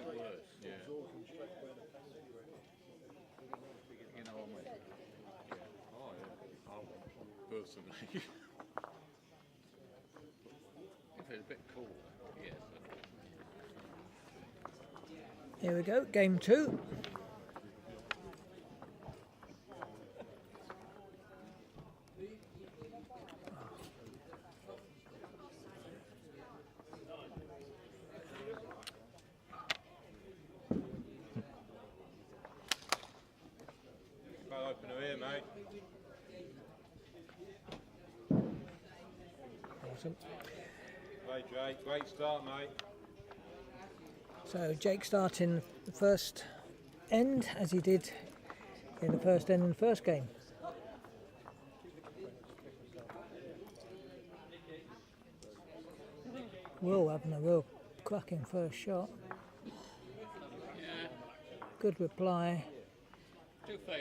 worse. Yeah. You know what I mean? Oh, yeah. Personally. If it's a bit cool, yes. Here we go, game 2. Opener here, mate. Awesome. Right, Jake. Great start, mate. So Jake starting the first end as he did in the first end in the first game. Will having a real cracking first shot. Good reply.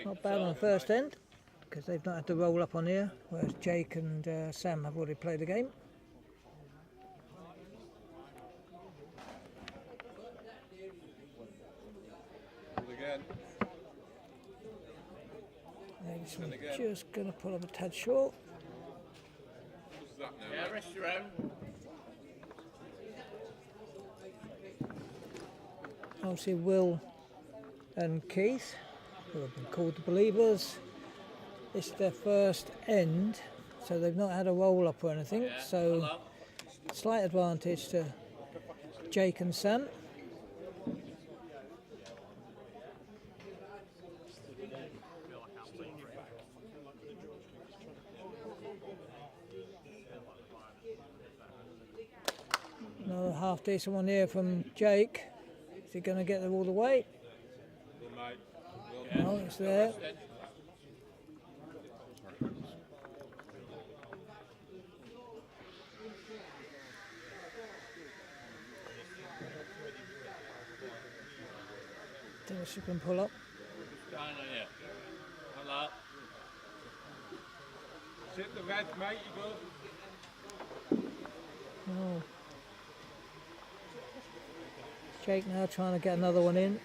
Not bad on the first end because they've not had to roll up on here, whereas Jake and Sam have already played the game. Again. He's just going to pull up a tad short. What's that now? Yeah, rest your own. Obviously Will and Keith, who have been called the Believers, it's their first end, so they've not had a roll up or anything, so slight advantage to Jake and Sam. Another half decent one here from Jake. Is he going to get there all the way? No, it's there. Think she can pull up. Hello. Sit the red, mate, you go. Oh. Jake now trying to get another one in.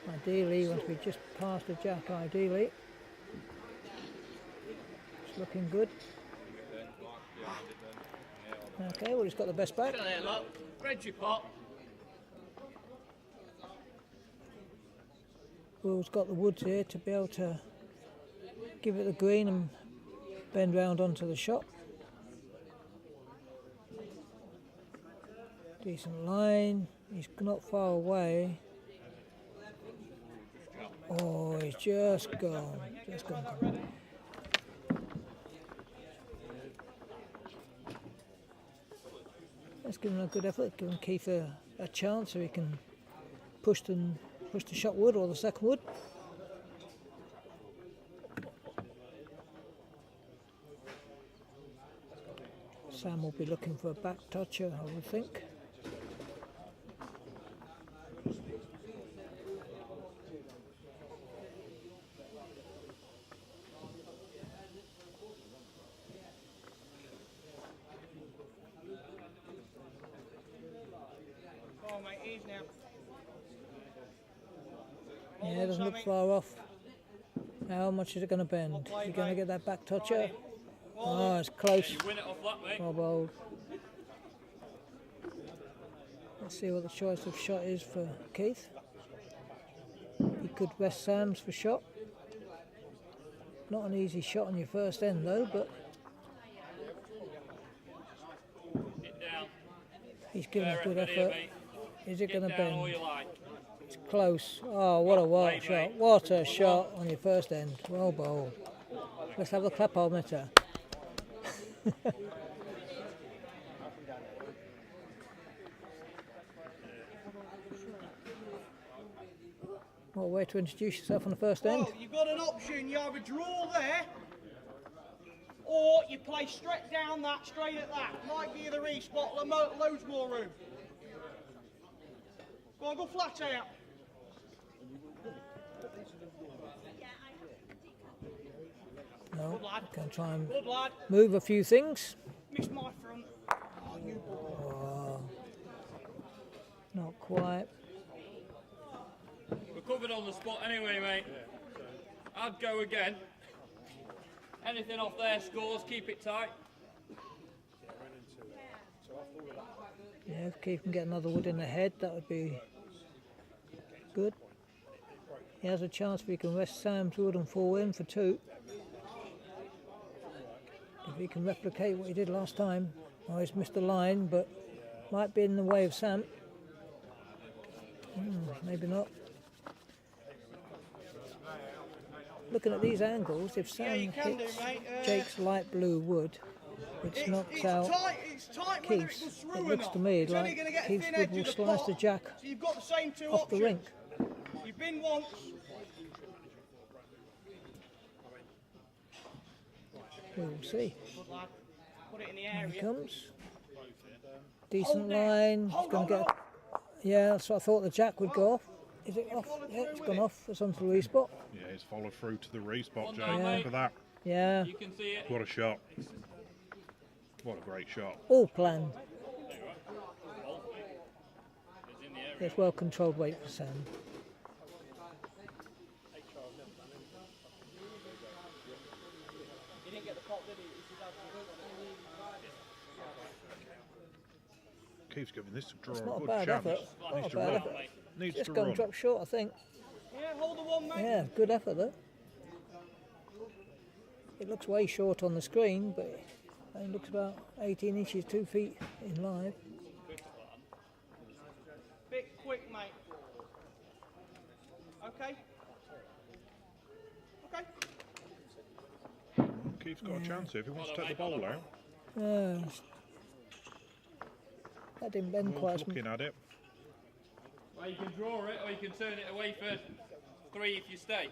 Ideally, once we just past the jack, ideally. It's looking good. Okay, well, he's got the best back. Reggie pot. Will's got the woods here to be able to give it the green and bend round onto the shot. Decent line. He's not far away. Oh, he's just gone. Just gone. Let's give him a good effort. Give him Keith a chance so he can push the shot wood or the second wood. Sam will be looking for a back toucher, I would think. Yeah, it doesn't look far off. How much is it going to bend? Is he going to get that back toucher? Oh, it's close. Well bowled. Let's see what the choice of shot is for Keith. He could rest Sam's for shot. Not an easy shot on your first end though, but he's given a good effort. Is it going to bend? It's close. Oh, what a wild shot. What a shot on your first end. Well bowled. Let's have the clapometer. What a way to introduce yourself on the first end. Well, you've got an option. You either draw there, or you play straight down that, straight at that. Might be the re-spot, loads more room. Go on, go flat out. No, Good lad. can try and Good lad. move a few things. Missed my front. Oh, you boy. Oh. Not quite. We're covered on the spot anyway, mate. I'd go again. Anything off their scores, keep it tight. Yeah, if Keith can get another wood in the head, that would be good. He has a chance if he can rest Sam's wood and fall in for 2. If he can replicate what he did last time. Oh, he's missed the line, but might be in the way of Sam. Maybe not. Looking at these angles, if Sam hits Jake's light blue wood, which knocks out Keith's, it looks to me like Keith's wood will slice the jack So you've got the same 2 off the options. rink. You've been once. We will see. Good lad. Put it in the Here he area. comes. Decent line. He's going to get. Yeah, so I thought the jack would go off. Is it off? Yeah, it's gone off. It's onto the respot. Yeah, he's followed through to the respot, Jake. Yeah. Look at that. Yeah, You can see it. What a shot. What a great shot. all planned. It's well controlled weight for Sam. He didn't get the pot, did he? Keeps giving this a draw It's a not a good bad chance. effort. Not Needs a to bad run. effort. Needs Just to go and run. drop short, I think. Yeah, hold the one, mate. Yeah, good effort though. It looks way short on the screen, but it looks about 18 inches, 2 feet in live. Bit quick, mate. Okay. Okay. Keith's got a chance here if he wants to take the bowl out. That didn't bend quite Will's as looking at it. Well, you can draw it or you can turn it away for 3 if you stay.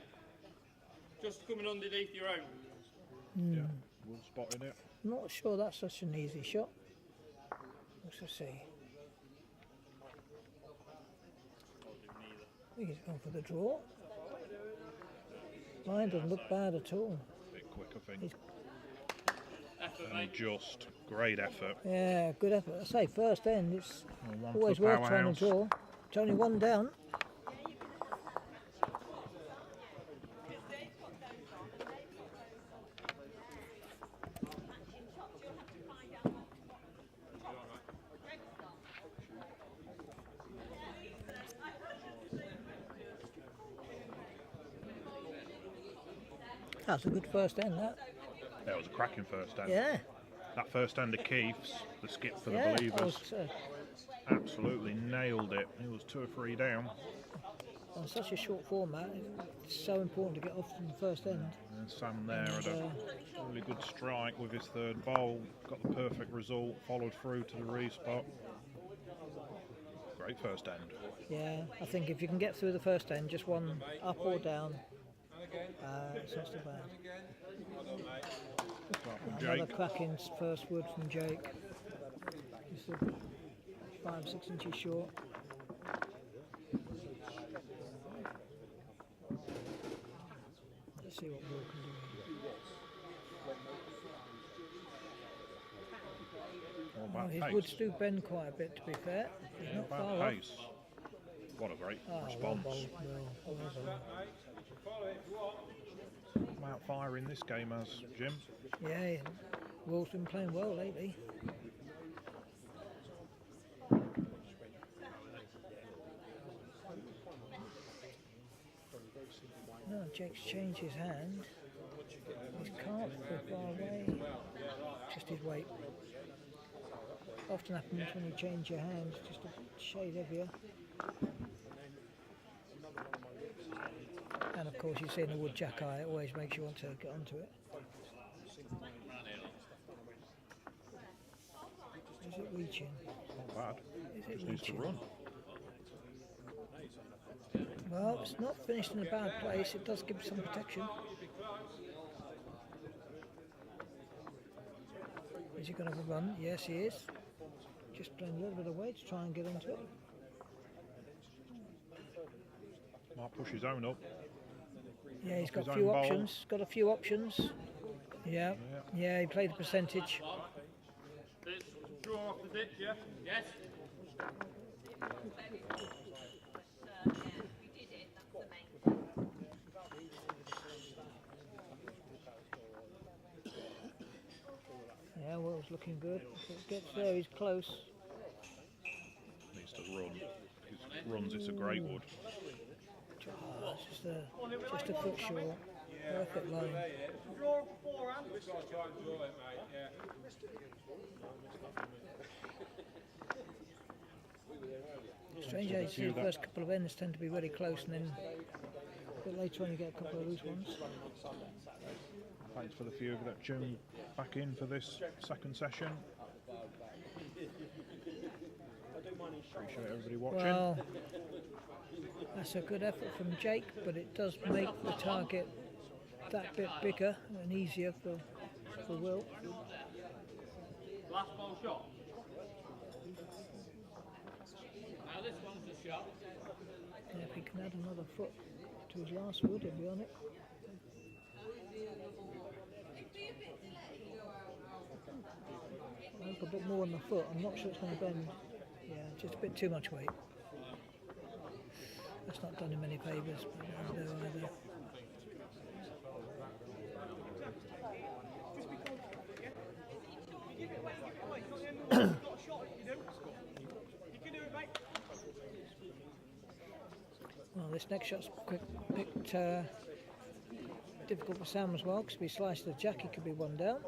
Just coming underneath your own. Yeah, Will's spotting it. I'm not sure that's such an easy shot. Let's just see. I think he's gone for the draw. Line doesn't look bad at all. Bit quick, I think. He's- Effort, And mate. just great effort. Yeah, good effort. I say first end, it's One for always the worth trying Powerhouse. to draw. It's only 1 down. That's a good first end, that. That was a cracking first end. Yeah. That first end of Keith's, the skip for the Yeah, believers, absolutely nailed it. He was 2 or 3 down. on such a short format, it's so important to get off from the first end. And Sam there had a really good strike with his 3rd bowl. Got the perfect result, followed through to the respot. Great first end. Yeah, I think if you can get through the first end, just 1 up or down, it's not so bad. Start from Another Jake. cracking first wood from Jake. Just 5-6 inches short. Let's see what Will can do. All Oh, about his pace. woods do bend quite a bit, to be fair. He's All not far about off. pace. What a great Oh, well response. bowled, Will. Well done. About fire in this game as Jim. Yeah, Will's been playing well lately. No, Jake's changed his hand. His cart's so far away. Just his weight. Often happens when you change your hands, just a shade heavier. And of course, you've seen the wood jack eye, it always makes you want to get onto it. Is it reaching? Not bad. Is it Just needs to reaching? run. Well, it's not finished in a bad place, it does give some protection. Is he going to have a run? Yes, he is. Just playing a little bit of weight to try and get into it. Might push his own up. Yeah, he's got his a few own bowl. options. Got a few options. Yeah, yeah, he played the percentage. Draw off the ditch, yeah? Yes. Yeah, Will's looking good. If it gets there, he's close. Needs to run. If he runs, it's a great wood. Oh, it's just a foot short. Perfect line. Draw beforehand. Strange how you see the first couple of ends tend to be really close, and then a bit later on you get a couple of loose ones. Thanks for the few that tuned back in for this second session. Appreciate everybody watching. Well, that's a good effort from Jake, but it does make the target that bit bigger and easier for Will. Last ball shot. Now this one's a shot. Yeah, if he can add another foot to his last wood, he'll be on it. A bit more on the foot. I'm not sure it's going to bend. Yeah, just a bit too much weight. That's not done him any favours, but I don't know either. Well, this next shot's picked difficult for Sam as well, because if he sliced the jack, he could be one down.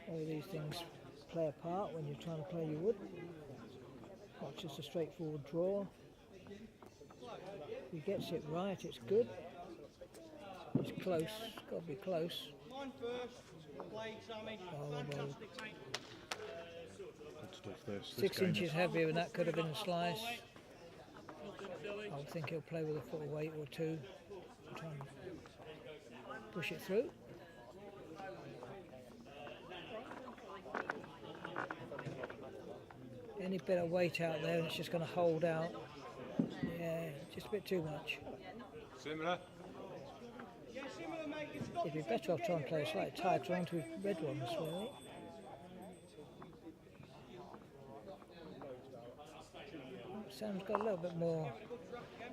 All these things play a part when you're trying to play your wood. Not just a straightforward draw. If he gets it right, it's good. It's close, it's got to be close. Mine first. Play, Sammy. Fantastic, mate. Good stuff this. 6 game inches is- heavier, and that could have been a slice. I would think he'll play with a foot of weight or two. Try and push it through. Any bit of weight out there and it's just going to hold out. Yeah, just a bit too much. Similar. Yeah, similar, mate. You stop. He'd be better off trying to play a slightly tighter onto red ones, really. Sam's got a little bit more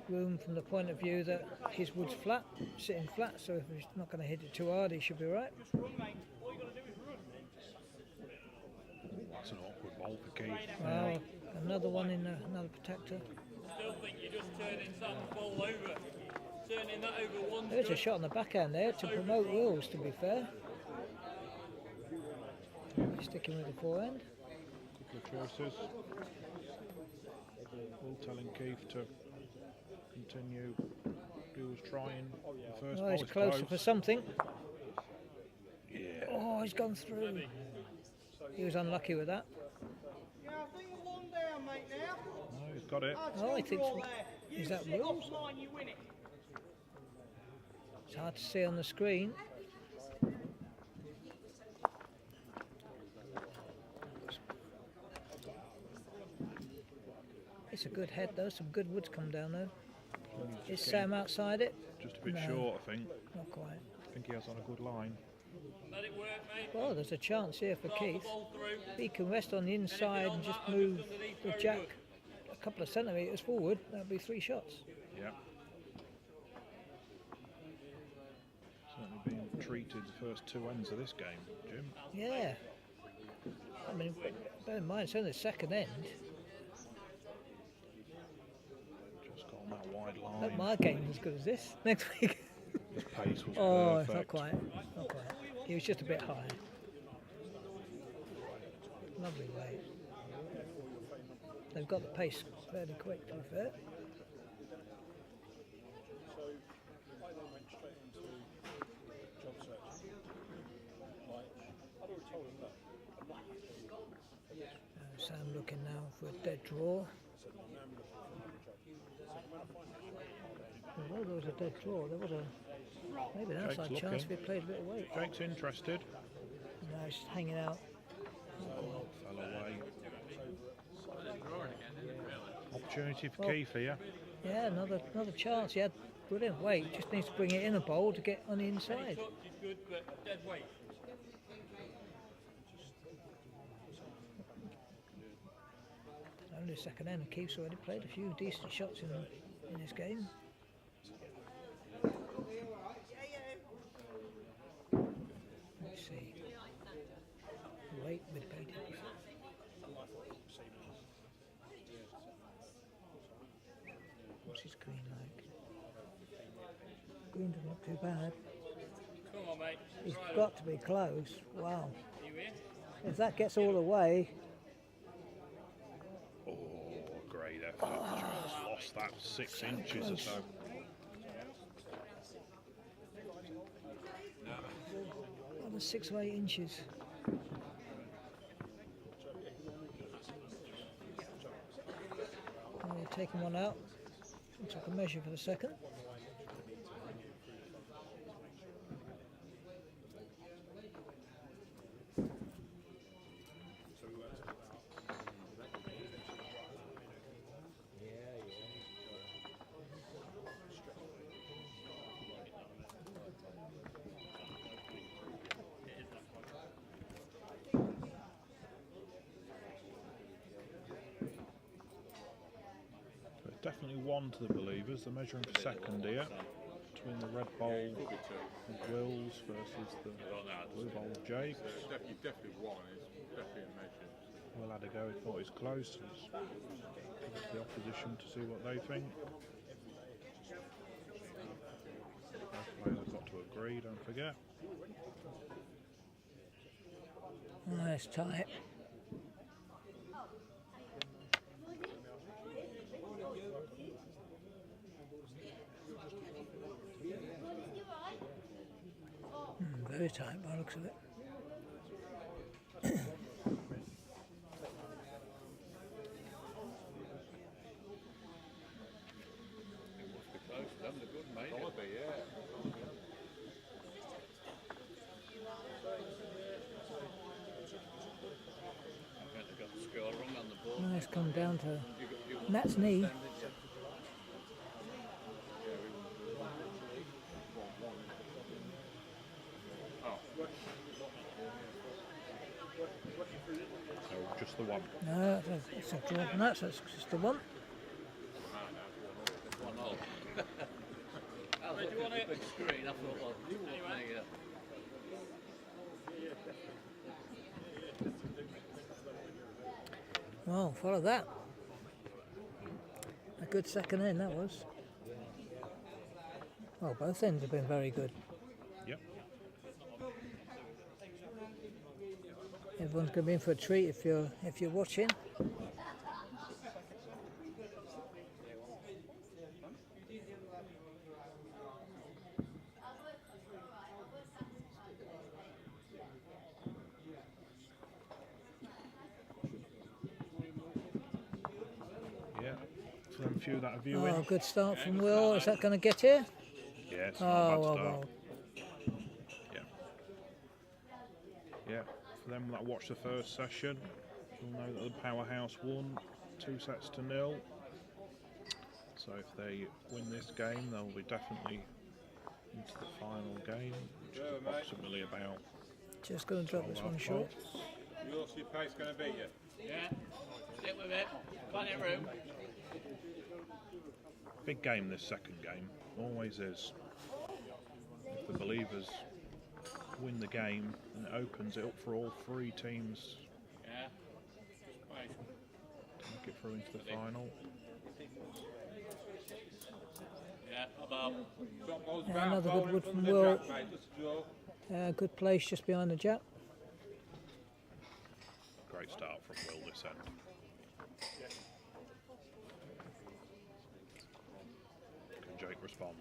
room from the point of view that his wood's flat, sitting flat, so if he's not going to hit it too hard, he should be right. Just run, mate. All you got to do is run. That's an awkward ball for Keith. Well, another one in another protector. Still think you're just turning Sam's ball over. Turning that over one There's a stroke. shot on the backhand there to promote Will's, to be fair. He's sticking with the forehand. Couple of choices. Will telling Keith to continue. He was trying the first Oh, ball. he's It's closer close. for something. Yeah. Oh, he's gone through. He was unlucky with that. Yeah, I think we're one down, mate, now. No, he's got it. Oh, I think so. There. You Is that sit rules? offline, you win it. It's hard to see on the screen. It's a good head though, some good woods come down though. Is Sam outside it? Just a bit No. short, I think. Not quite. I think he has on a good line. Let it work, mate. Well, there's a chance here for Drive the Keith. ball through. He can rest on the inside and just move the jack a couple of centimetres forward. That'll be 3 shots. Yeah. Certainly being treated the first 2 ends of this game, Jim. Yeah. I mean, bear in mind, it's only the second end. Just got on that wide Hope line. my game's as good as this next week. His pace was Oh, it's perfect. not quite. Not quite. He was just a bit high. Lovely way. They've got the pace fairly quick, to be fair. Sam looking now for a dead draw. Although there was a dead draw, there was maybe an Jake's outside chance looking. if he played a bit of weight. Jake's interested. No, he's hanging out. Fell away. Opportunity for Well- Keith here. Yeah, another chance. He had brilliant weight. Just needs to bring it in a bowl to get on the Any inside. touch is good, but dead weight. Only second end. Keith's already played a few decent shots in this game. Let's see. Weight with Beatty. What's his green like? Green doesn't look too bad. Come on, mate. He's Right up. got to be close. Wow. You in? If that gets all the way, Oh, great effort. Just lost that 6 inches or so. that was 6 or 8 inches. Now we're taking one out. Took a measure for the second. Definitely one to the believers. They're measuring for second here between the red bowl of Wills versus the blue bowl of Jake. You definitely won. It's definitely a measure. Will had a go. He thought he was close. He's given it to the opposition to see what they think. Both players have got to agree. Don't forget. Nice tight. Very tight by the looks of it. Nice come down to Nat's knee. So just the one. No, it's a draw from that, so it's just the one. Where do you want it? Big screen, I thought, well, anyway. Well, follow that. A good second end, that was. Well, both ends have been very good. Yep. Everyone's going to be in for a treat if you're watching. Yeah. For them few that are viewing. Oh, good start from Will. Is that going to get here? Yeah, it's not a bad well, start. well. Yeah. Yeah. For them that watched the first session, you'll know that the Powerhouse won 2-0. So if they win this game, they'll be definitely into the final game, which is approximately about Just going to drop this one short. What's your pace going to beat you? Yeah, stick with it. Plenty of room. big game, this second game. Always is. If the Believers win the game, and it opens it up for all three teams Yeah. Right. to make it through into the final. Yeah, about. Yeah, another good wood from Will. Good place just behind the jack. Great start from Will this end. Can Jake respond?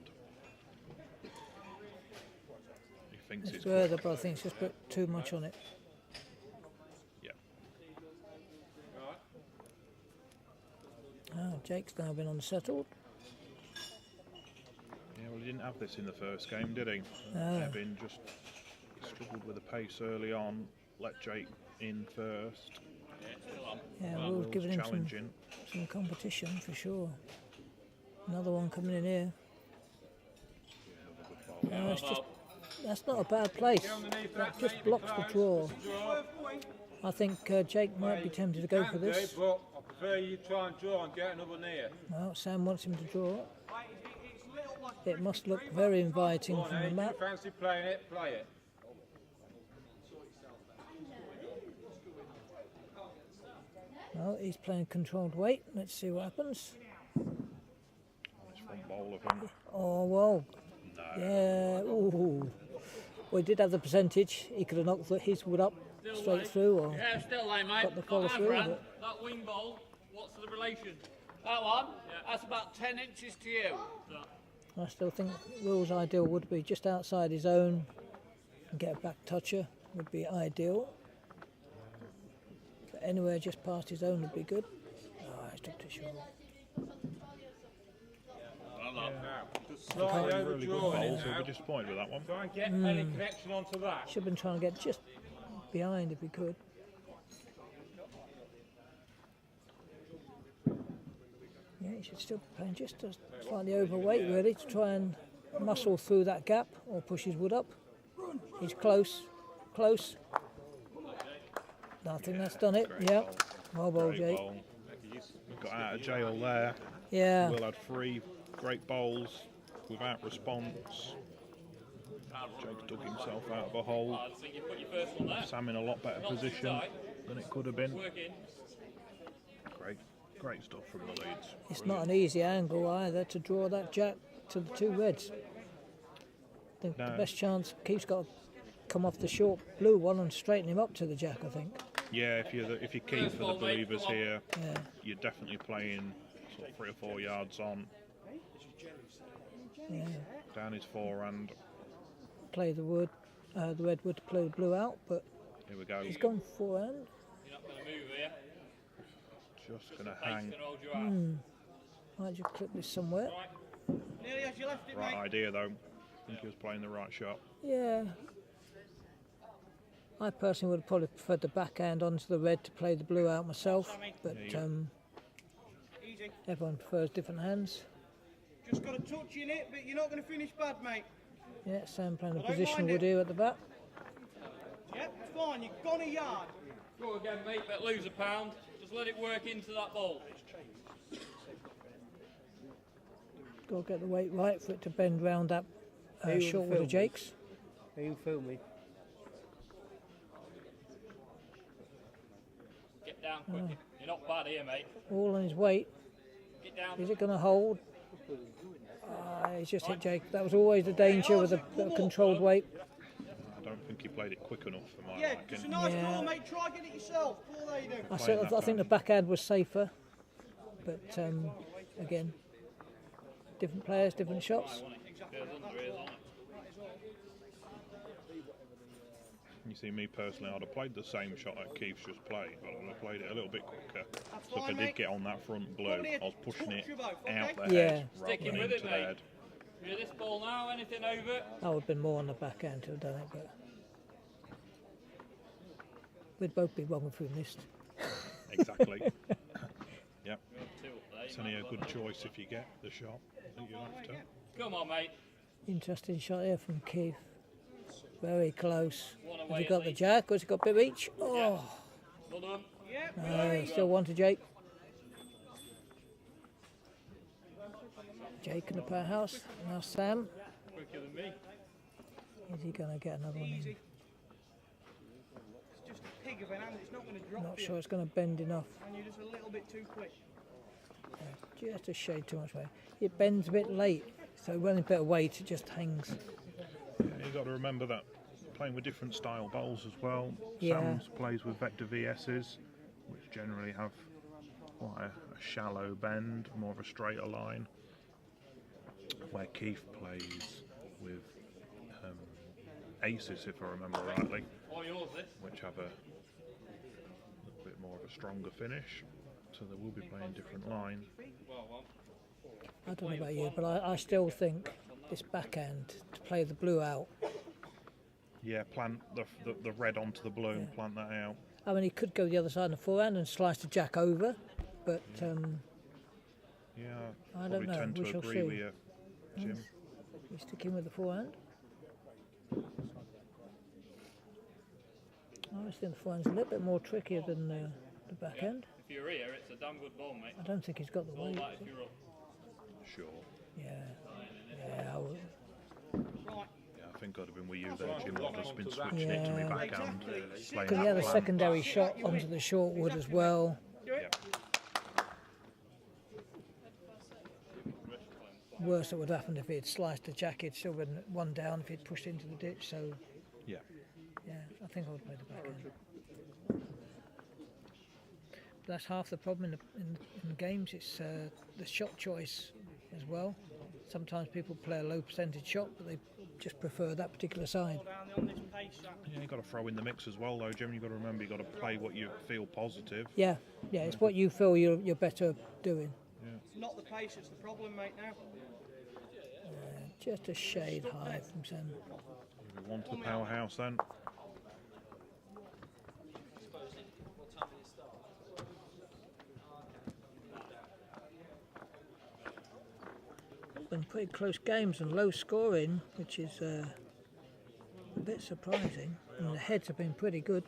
He thinks It's it's where quick. the brother thinks just put too much on it. Yeah. Oh, Jake's now been unsettled. Yeah, well, he didn't have this in the first game, did he? No. Evan just struggled with the pace early on, let Jake in first. Yeah, still on. Yeah, Well, Will's Will's giving him challenging. some competition for sure. Another one coming in here. No, it's just, that's not a bad place. That just blocks the draw. I think Jake might be tempted to go for this. But I prefer you try and draw and get another near. Well, Sam wants him to draw. It must look very inviting from the map. If you fancy playing it, play it. Well, he's playing controlled weight. Let's see what happens. It's front bowl of him. Oh, well. No. Yeah. Ooh. Well, he did have the percentage. He could have knocked his wood up straight through or Yeah, still late, mate. got the follow Not through. Avran. But That wing bowl, what's the relation? That one? That's about 10 inches to you. I still think Will's ideal would be just outside his own and get a back toucher would be ideal. But anywhere just past his own would be good. Oh, he's took too short. Just slightly Really good overdrawn bowl, it so now. we're disappointed with that one. Try and get any connection onto that. Should have been trying to get just behind if he could. Yeah, he should still be playing just slightly overweight really to try and muscle through that gap or push his wood up. He's close, close. I think that's done it. Great Yeah. bowl. Well bowled, Great Jake. bowl. Got out of jail there. Yeah. Will had 3 great bowls without response. Jake dug himself out of a hole. I think you put your first one there. Sam in a lot better position than it could have been. Working. Great stuff from the leads. It's not an easy angle either to draw that jack to the 2 reds. I think the No. best chance Keith's got to come off the short blue one and straighten him up to the jack, I think. Yeah, if you keep for the believers here, Yeah. you're definitely playing sort of 3 or 4 yards on. Yeah. Down his forehand. Play the wood, the red wood to play the blue out, but Here we go. he's gone forehand. You're not going to move here. Just gonna Mate's hang. going to hold you out. Might just clip this somewhere. Nearly as you left it, Right mate. idea though. I think he was playing the right shot. Yeah. I personally would have probably preferred the backhand onto the red to play the blue out myself, but Easy. everyone prefers different hands. Just got a touch in it, but you're not going to finish bad, mate. Yeah, Sam playing a I don't positional mind wood it. here at the back. Yep, it's fine. You've gone a yard. Go again, mate, but lose a pound. Just let it work into that bowl. Got to get the weight right for it to bend round that short wood of Jake's. Are you filming? Get down quick. You're not bad here, mate. All on his weight. Get down. Is it going to hold? He's just hit Jake. That was always the danger with a controlled weight. I don't think he played it quick enough for my Yeah, liking. it's a nice Yeah. draw, mate. Try and get it yourself. All they do. I think the backhand was safer, but again, different players, different shots. You see, me personally, I'd have played the same shot that Keith's just played, but I'd have played it a little bit quicker. So if I fine, did mate. get on that front blue, I was pushing it Touch you both, out okay? the Yeah. head rather Sticking than with into it, the mate. head. Yeah, this ball now, anything over? I would have been more on the backhand to have done it, but we'd both be wrong if we missed. Exactly. Yep. Two up there. It's only a good choice if you get the shot that you're after. Come on, mate. Interesting shot here from Keith. Very close. One Has away he at got the least. jack or has he got a bit reach? Oh, Well done. Yep. no, still one to Jake. Jake in the Powerhouse. Now Sam. Quicker than me. Is he going to get another one in? Easy. It's just a pig of an hand. It's not going to drop Not you. sure it's going to bend enough. And you're just a little bit too quick. Just a shade too much weight. It bends a bit late, so when a bit of weight, it just hangs. Yeah, you've got to remember that playing with different style bowls as well. Yeah. Sam's plays with Vector VS's, which generally have quite a shallow bend, more of a straighter line. Where Keith plays with Aces, if I remember rightly, All yours, this. which have a little bit more of a stronger finish. So they will be playing different lines. I don't know about you, but I still think this backhand to play the blue out. Yeah, plant the red onto the blue and plant that out. I mean, he could go the other side of the forehand and slice the jack over, but Yeah, I don't probably know. tend We to shall agree see. with you, Jim. he's sticking with the forehand. I always think the forehand's a little bit more trickier than the backhand. If you're here, it's a damn good ball, mate. I don't think he's got the It's all weight. that if you're up. Sure. Yeah. Yeah, I would. Right. Yeah, I think I'd have been with you there, Jim. I'd just been switching it to my Yeah. backhand. Playing Because he had a that plan. secondary shot onto the short wood as well. Do it. Worse it would happen if he had sliced the jack, he'd still been one down if he'd pushed into the ditch. So, Yeah. yeah, I think I would play the backhand. That's half the problem in the games. It's the shot choice as well. Sometimes people play a low percentage shot, but they just prefer that particular side. Down on this pace, that. Yeah, you got to throw in the mix as well, though, Jim. You got to remember, you got to play what you feel positive. Yeah, yeah, it's what you feel you're better doing. It's not the pace, it's the problem, mate, now. Just a shade high from Sam. We want the powerhouse then. Been pretty close games and low scoring, which is a bit surprising. And the heads have been pretty good.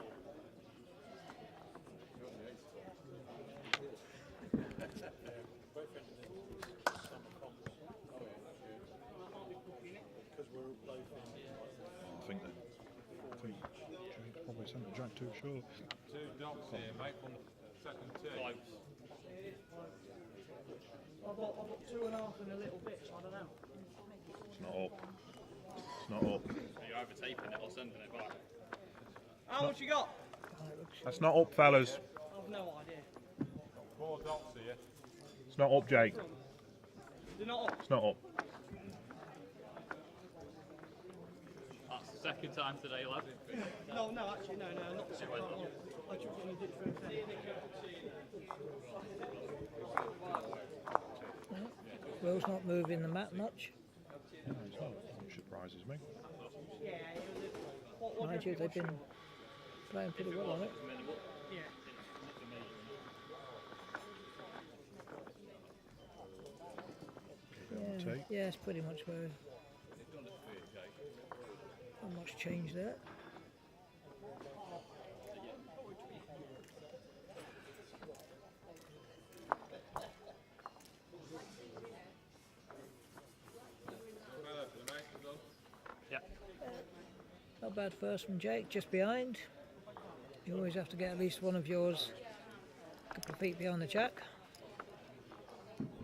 I think Jake probably sent the jack too short. 2 dots here, mate, from the second tee. Close. I've got 2.5 and a little bit, so I don't know. It's not up. It's not up. You're either taping it or sending it back. How much you got? That's not up, fellas. I've no idea. 4 dots here. It's not up, Jake. They're not up. It's not up. That's the second time today, lad. No, actually, no, not the second one. I took it in a ditch first time. Will's not moving the mat much. No, it's not. Which surprises me. Yeah, what Mind you, they've been playing pretty well on it. Yeah. Yeah, yeah, it's pretty much where. Not much change there. Yeah. Not bad first from Jake, just behind. You always have to get at least one of yours a couple of feet behind the jack.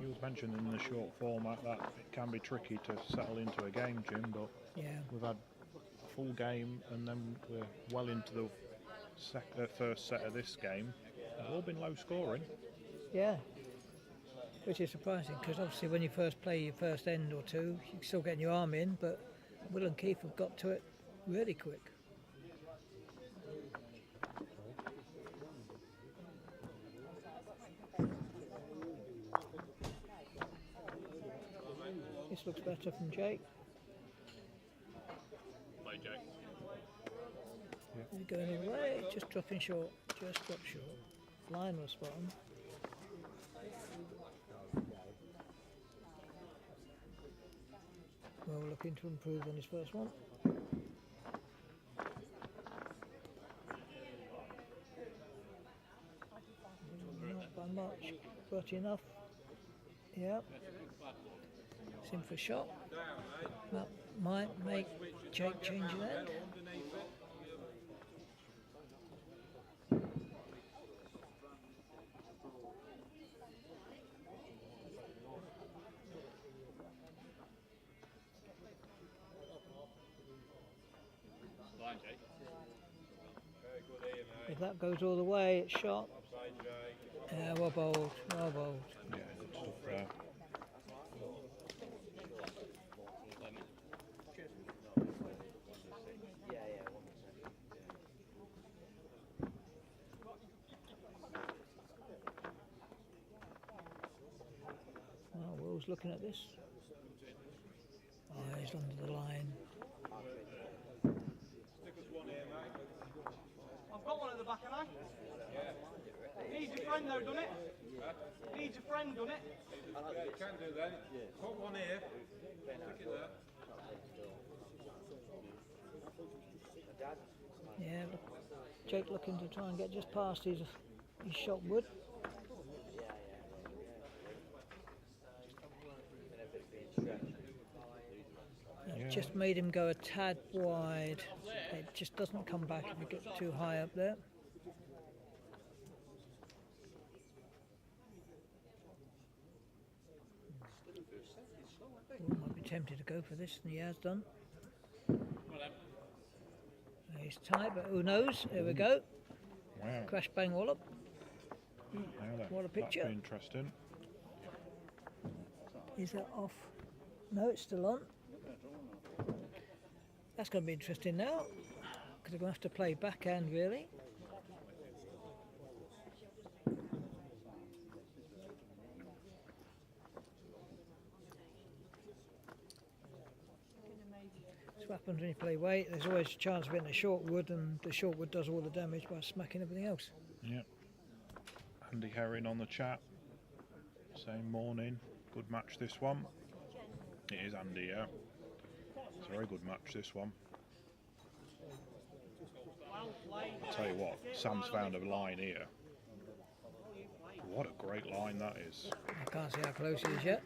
You was mentioning in the short format that it can be tricky to settle into a game, Jim, but Yeah, we've had a full game and then we're well into the first set of this game. They've all been low scoring. yeah. Which is surprising because obviously when you first play your first end or two, you're still getting your arm in, but Will and Keith have got to it really quick. This looks better from Jake. Play Jake. He's going all the way, just dropping short, just drop short. Line was spot on. Well, looking to improve on his first one. Not by much, but enough. Yep. It's in for a shot. That might make Jake change his end. Line, Jake. If that goes all the way, it's shot. Yeah, well bowled, well bowled. Yeah, good stuff there. Oh, Will's looking at this. Oh, he's under the line. I've got one at the back, haven't I? Needs a friend though, doesn't it? Needs a friend, doesn't it? Yeah, you can do that. Put one here. Stick it there. Yeah, look, Jake looking to try and get just past his shot wood. Yeah. Just made him go a tad wide. It just doesn't come back if you get too high up there. Ooh, might be tempted to go for this, and he has done. He's tight, but who knows? Here we go. Wow. Crash bang wallop. Now then, What a picture. That's interesting. Is that off? No, it's still on. That's going to be interesting now, because they're going to have to play backhand, really. That's what happens when you play weight. There's always a chance of hitting a short wood, and the short wood does all the damage by smacking everything else. Yep. Andy Herring on the chat. Same morning. Good match this one. It is Andy, yeah. It's a very good match this one. I'll tell you what, Sam's found a line here. What a great line that is. I can't see how close he is yet.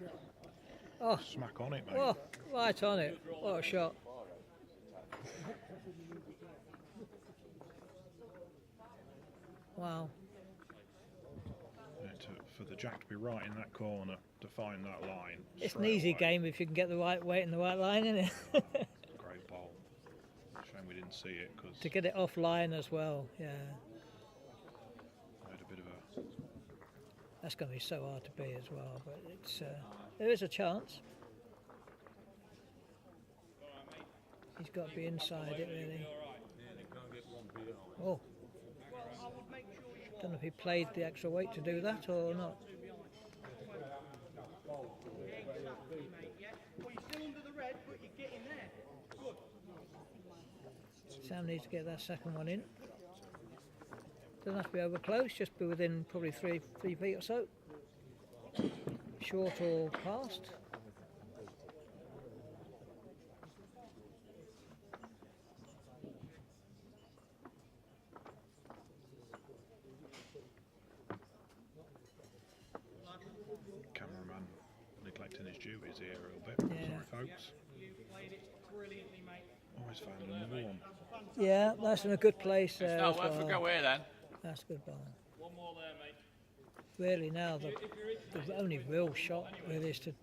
Oh, Smack on it, mate. oh, right on it. What a shot. Wow. Yeah, for the jack to be right in that corner to find that line. It's an straight easy away. game if you can get the right weight and the right line in it. Great ball. Shame we didn't see it because To get it offline as well, yeah. I had a bit of a. That's going to be so hard to beat as well, but it's there is a chance. He's got to be inside it, really. Oh. Don't know if he played the extra weight to do that or not. Well, you're still under the red, but you're getting there. Good. Sam needs to get that second one in. Doesn't have to be over close, just be within probably three feet or so. Short or past. Cameraman neglecting his duties here a little bit. Yeah. Sorry, folks. You played it brilliantly, mate. Always found another one. Yeah, that's in a good place there It's as not worth a well. go here then. That's a good ball. One more there, mate. Really now the only real shot really is to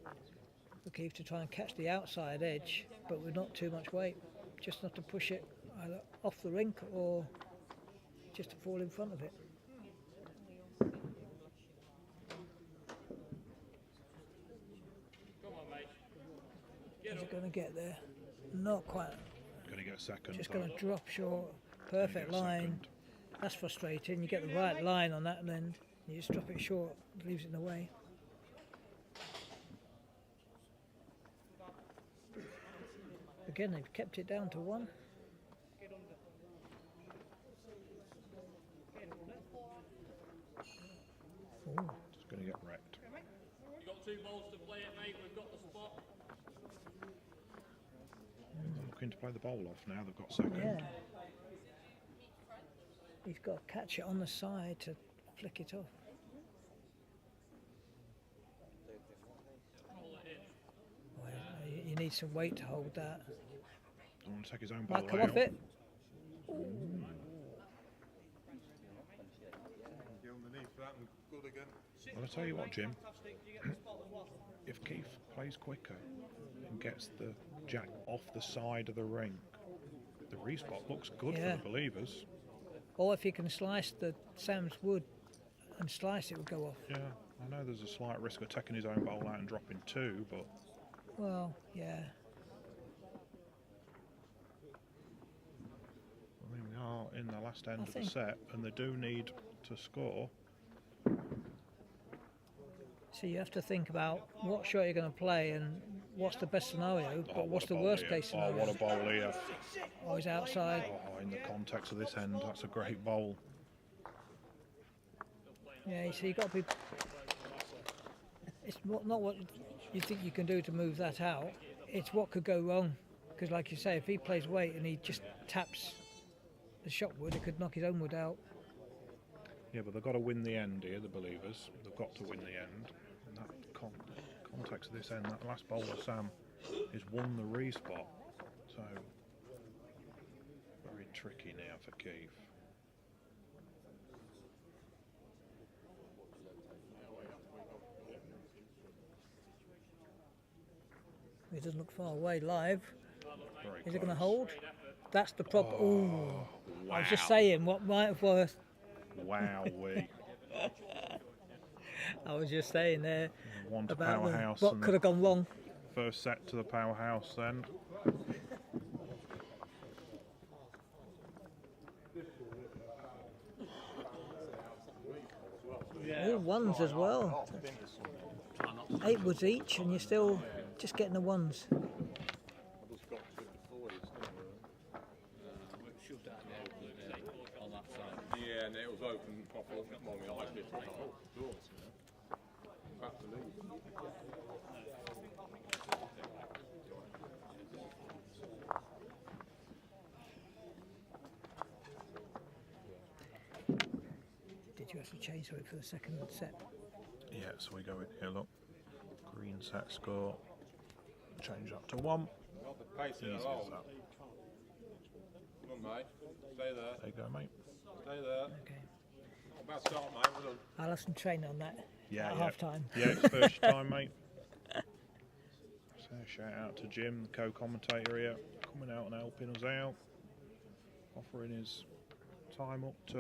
Keith to try and catch the outside edge, but with not too much weight. Just not to push it either off the rink or just to fall in front of it. Come on, mate. Is it going to get there? Not quite. Going to get second. Just though. going to drop short. Perfect Gonna get line. second. That's frustrating. You get the right line on that, and then you just drop it short. Leaves it in the way. Again, they've kept it down to one. Ooh. Just going to get wrecked. You've got 2 balls to play it, mate. We've got the spot. Looking to play the bowl off now. They've got second. Yeah. He's got to catch it on the side to flick it off. Well, you need some weight to hold that. Don't want to take his own bowl Might come out. off it. Get underneath that and good again. Well, I'll tell you what, Jim. Fantastic. You get the spot as well. If Keith plays quicker and gets the jack off the side of the ring, the respot looks good Yeah. for the believers. Or if you can slice the Sam's wood and slice it, would go off. Yeah, I know there's a slight risk of taking his own bowl out and dropping 2, but Well, yeah. I mean, we are in the last end I of the think- set, and they do need to score. So you have to think about what shot you're going to play and what's the best scenario, but what what's a the bowl worst here. case Oh, scenario. what a bowl here. Oh, he's outside. Oh, in the context of this end, that's a great bowl. Yeah, so you've got to be... It's not what you think you can do to move that out. It's what could go wrong. Because like you say, if he plays weight and he just taps the shot wood, it could knock his own wood out. Yeah, but they've got to win the end here, the believers. They've got to win the end. In that context of this end, that last bowler, Sam, has won the respot. So, very tricky now for Keith. He doesn't look far away live. Very Is it going to close. hold? That's the problem. Oh, I was just wow. saying what might have worked. Wowee. I was just saying there One to about Powerhouse. what and could have gone wrong. first set to the Powerhouse then. All ones as well. 8 woods each, and you're still just getting the ones. Yeah, and it was open properly. Well, my eyes did. Back to leave. Did you have to change something for the second set? Yeah, so we go in here, look. Green set score. Change that to 1. Got the pace Easy in as along. that. Come on, mate. Stay there. There you go, mate. Stay there. Okay. Not bad start, mate. Well done. I'll have some training on that Yeah, at yeah. half time. Yeah, it's first time, mate. So shout out to Jim, the co-commentator here, coming out and helping us out, offering his time up to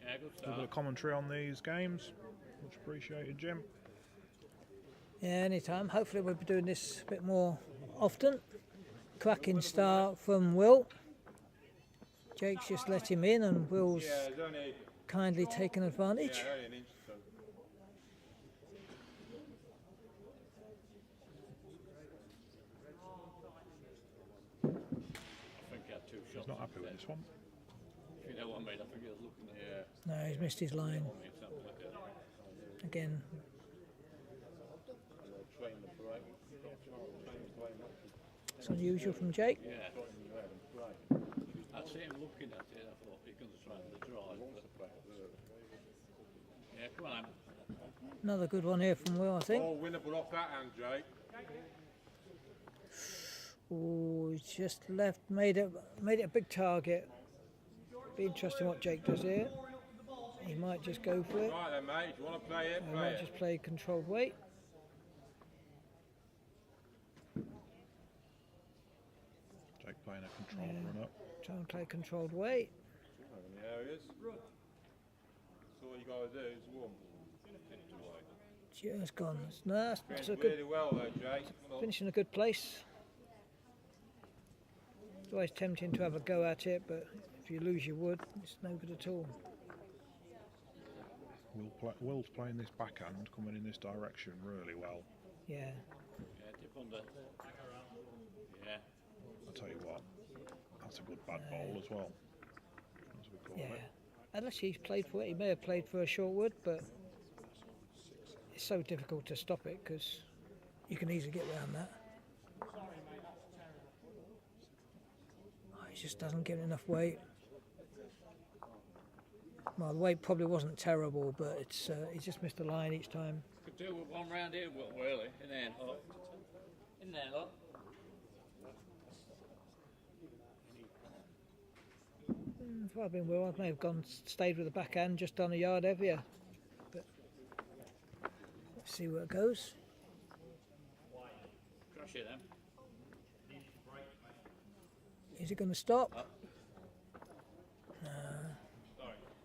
Yeah, good do a start. bit of commentary on these games. Much appreciated, Jim. Yeah, anytime. Hopefully we'll be doing this a bit more often. Cracking start from Will. Jake's just let him in and Will's Yeah, there's only, kindly taken advantage. yeah, only an inch or so. I think he had 2 shots. He's not happy with this one. If you know what I mean, I think he was looking at it. No, he's missed his line again. It's unusual from Jake. Yeah. I'd see him looking at it, I thought he's going to try the drive. Yeah, come on. Another good one here from Will, I think. Oh, winnable off that hand, Jake. Oh, he's just left, made it a big target. Be interesting what Jake does here. He might just go for it. Right then, mate. If you want to play it, He play might it. just play controlled weight. Jake playing a controlled run up. Try and play controlled weight. In the areas. So all you got to do is one. Just gone. No, that's Finished a good, really well there, Jake. Come on. finishing a good place. It's always tempting to have a go at it, but if you lose your wood, it's no good at all. Will's playing this backhand, coming in this direction really well. Yeah. Yeah, dip under. Yeah. I'll tell you what, that's a good bad bowl as well, as we call Yeah. it. Unless he's played for it, he may have played for a short wood, but it's so difficult to stop it because you can easily get around that. Oh, he just doesn't get enough weight. Well, the weight probably wasn't terrible, but it's he just missed a line each time. Could do with one round here, really. In there, look. In there, look. If I'd been Will, I may have stayed with the backhand, just done a yard heavier. But let's see where it goes. Crush it then. Is it going to stop? No. I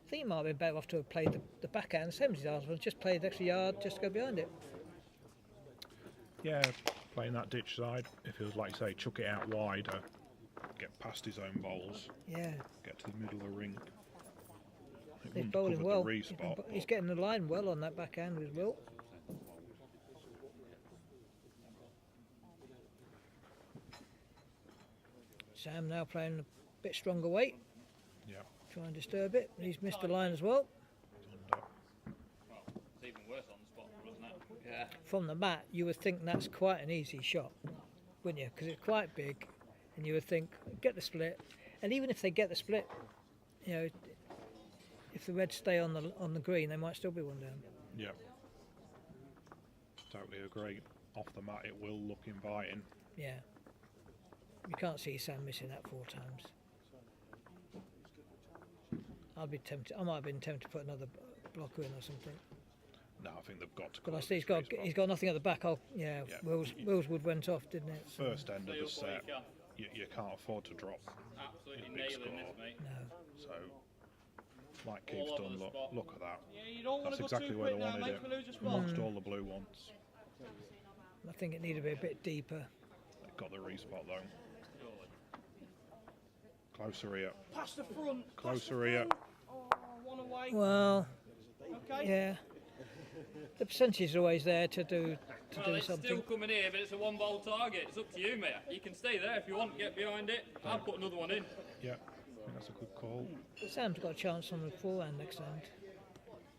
think he might have been better off to have played the backhand, same as his husband, just played the extra yard just to go behind it. Yeah, playing that ditch side, if he was, like you say, chuck it out wider, get past his own bowls, Yeah, get to the middle of the rink. It he's wouldn't have bowling covered well. the He's respot, getting the line well on that backhand with Will. Sam now playing a bit stronger weight, but yeah, try and disturb it. He's missed the line as well. and, Well, it's even worse on the spot, wasn't it? Yeah. From the mat, you would think that's quite an easy shot. wouldn't you? Because it's quite big, and you would think get the split, and even if they get the split, you know, if the Reds stay on the green, they might still be one down. Yeah. Totally agree. Off the mat, it will look inviting. Yeah. You can't see Sam missing that 4 times. I'd be tempted. I might have been tempted to put another blocker in or something. No, I think they've got to. But I see he's got nothing at the back. Oh, yeah. Willswood went off, didn't it? So, First end of the set, you can't afford to drop. Absolutely big nailing score. this, mate. no. So, like Keith's All over done, the spot. look at that. Yeah, you don't want That's to go exactly too where quick they now, wanted mate, it. for lose a spot. Lost all the blue ones. I think it needed to be a bit deeper. They got the respot though. Closer here. Past the front. Closer here. Oh, one away. Well, Okay. yeah. The percentage is always there to do Well, it's something. still coming here, but it's a 1-ball target. It's up to you, mate. You can stay there if you want. Get behind it. I'll put another one in. Yeah, I think that's a good call. Sam's got a chance on the forehand next end,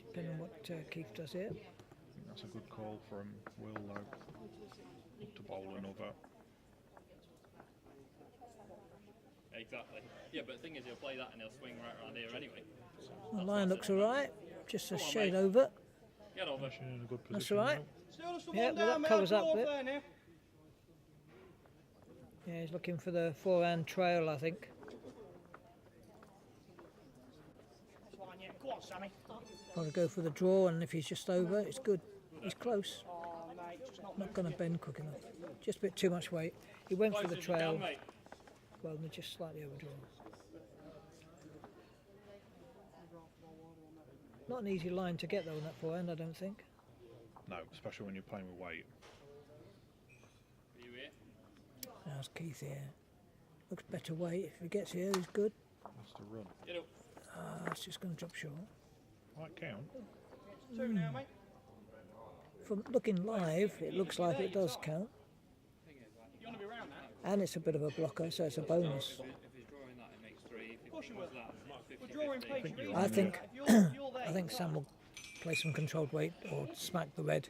depending on what Keith does here. I think that's a good call from Will though. Look to bowl another. Exactly. Yeah, but the thing is, he'll play that and he'll swing right around here anyway. The line looks alright, just a Come on, shade mate. over. Get over. Actually in a good That's position. all right. now. Still just the Yeah, one well, down, that mate. covers I'll up go off it. there now. Yeah, he's looking for the forehand trail, I think. Fine, yeah. Go on, Sammy. Want to go for the draw, and if he's just over, it's good. He's close. Oh, mate, just Not going to bend quick enough. Just a bit too much weight. He went for Close the as you can, trail. mate. Well, they're just slightly overdrawn. Not an easy line to get though on that forehand, I don't think. No, especially when you're playing with weight. Are you here? How's Keith here? Looks better weight. If he gets here, he's good. That's the run. Get up. It's just going to drop short. Might count. 2 now, mate. From looking live, it looks like it does count. You want to be round now? And it's a bit of a blocker, so it's a bonus. If he's drawing that, it makes 3. If he Push him does with that, it's We're drawing 50-50. page. I think If you're there, I think Sam will play some controlled weight or smack the red.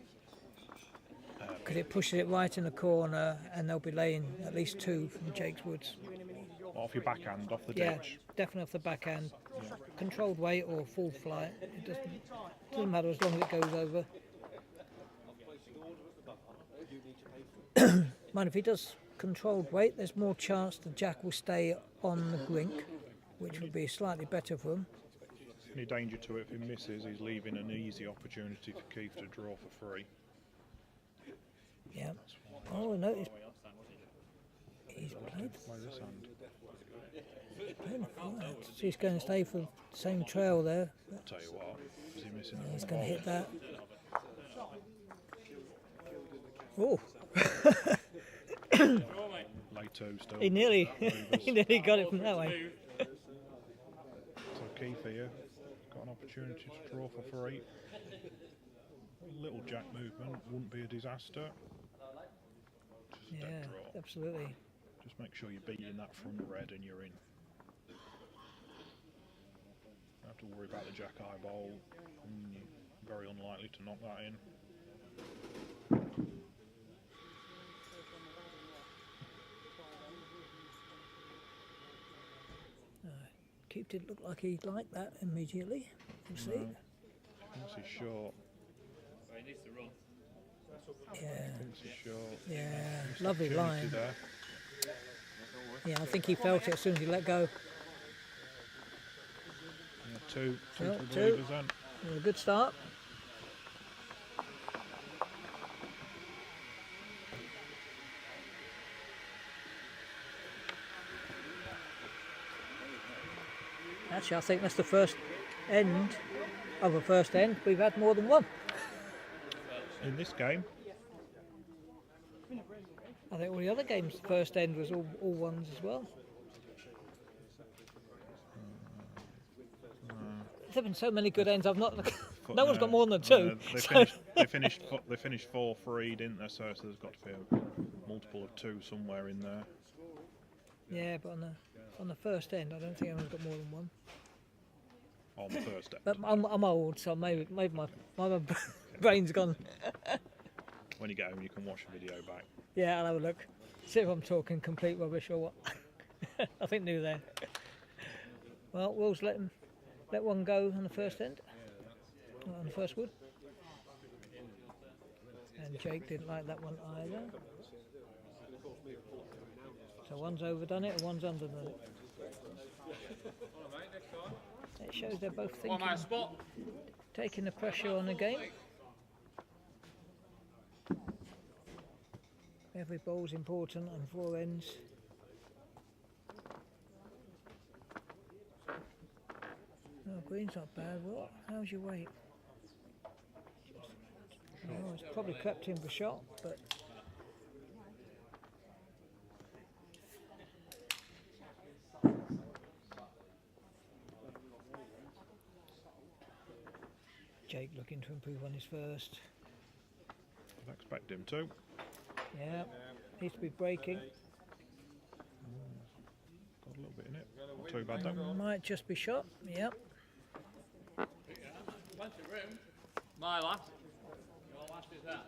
Because it pushes it right in the corner, and they'll be laying at least 2 from Jake's Woods. Off your backhand, off the Yeah, ditch. definitely off the backhand. Controlled weight or full flight. It doesn't matter as long as it goes over. Mind if he does controlled weight, there's more chance the jack will stay on the rink, which would be slightly better for him. Any danger to it if he misses, he's leaving an easy opportunity for Keith to draw for free. Yeah. Oh, I noticed he's played Play this hand. playing a flight. So he's going to stay for the same trail there. I'll tell you what, is he missing He's that going to one hit that. Oh, Draw, mate. Lay 2 still. he nearly got it from that way. Move. So Keith here, got an opportunity to draw for free. A little jack movement wouldn't be a disaster. Just a Yeah, dead draw. absolutely. Just make sure you're beating that front red and you're in. Don't have to worry about the jack eyeball. Very unlikely to knock that in. Keith didn't look like he liked that immediately. We'll see. Thinks he's short. Well, he needs to run. Yeah, Thinks he's short. yeah, lovely Opportunity line. there. Yeah, I think he felt it as soon as he let go. Yeah, two Well, to the two. believers then. A good start. Actually, I think that's the first end of a first end. We've had more than one. In this game, I think all the other games, the first end was all ones as well. There's been so many good ends. I've not. No one's got more than 2. They so- finished 4-3, didn't they? So there's got to be a multiple of 2 somewhere in there. yeah, but on the first end, I don't think anyone's got more than one. On the first end. But I'm old, so maybe my brain's gone. When you get home, you can watch the video back. Yeah, I'll have a look. See if I'm talking complete rubbish or what. Nothing new there. Well, Will's let one go on the first end, on the first wood. And Jake didn't like that one either. So one's overdone it and one's underdone it. It shows they're both thinking, taking the pressure on the game. Every ball's important on 4 ends. Oh, green's not bad. What? How's your weight? Oh, it's probably crept in for shot, but Jake looking to improve on his first. I'd expect him to. Yeah, needs to be breaking. Got a little bit in it. Not too bad though. Might just be shot. Yep. Plenty of room. My last. Your last is that.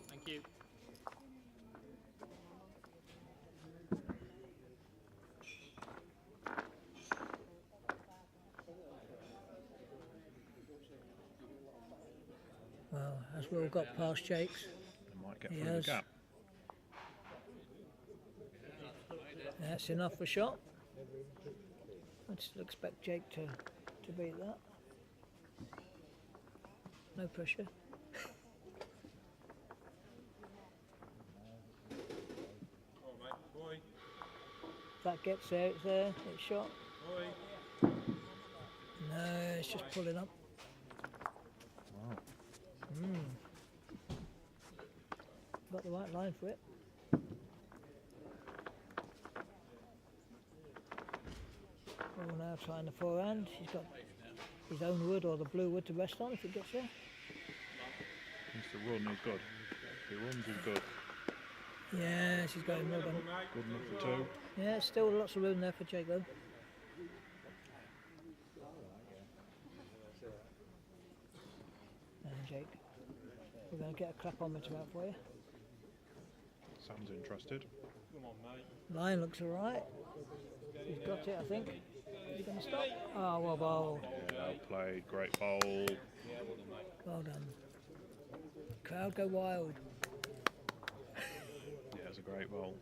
Thank you. Well, as Will got past Jake's, They might get He through has. the gap. that's enough for shot. I'd still expect Jake to beat that. No pressure. If that gets there, it's there, it's shot. No, it's just pulling up. Wow. Got the right line for it. Well, now trying the forehand. He's got his own wood or the blue wood to rest on if it gets there. Needs to run, he's good. If he runs, he's good. Yeah, she's got him well done. Good enough for 2. Yeah, still lots of room there for Jake though. And Jake, we're going to get a clapometer out for you. Sam's interested. Line looks alright. He's got it, I think. Is he going to stop? Oh, well ball. Yeah, well played. Great bowl. Well done. Crowd go wild. Yeah, it's a great bowl.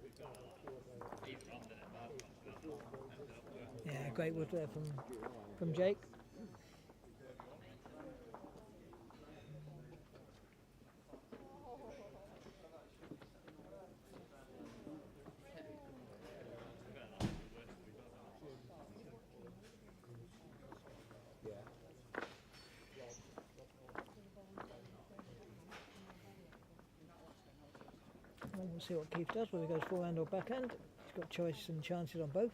Yeah, great wood there from Jake. Well, we'll see what Keith does, whether he goes forehand or backhand. He's got choices and chances on both.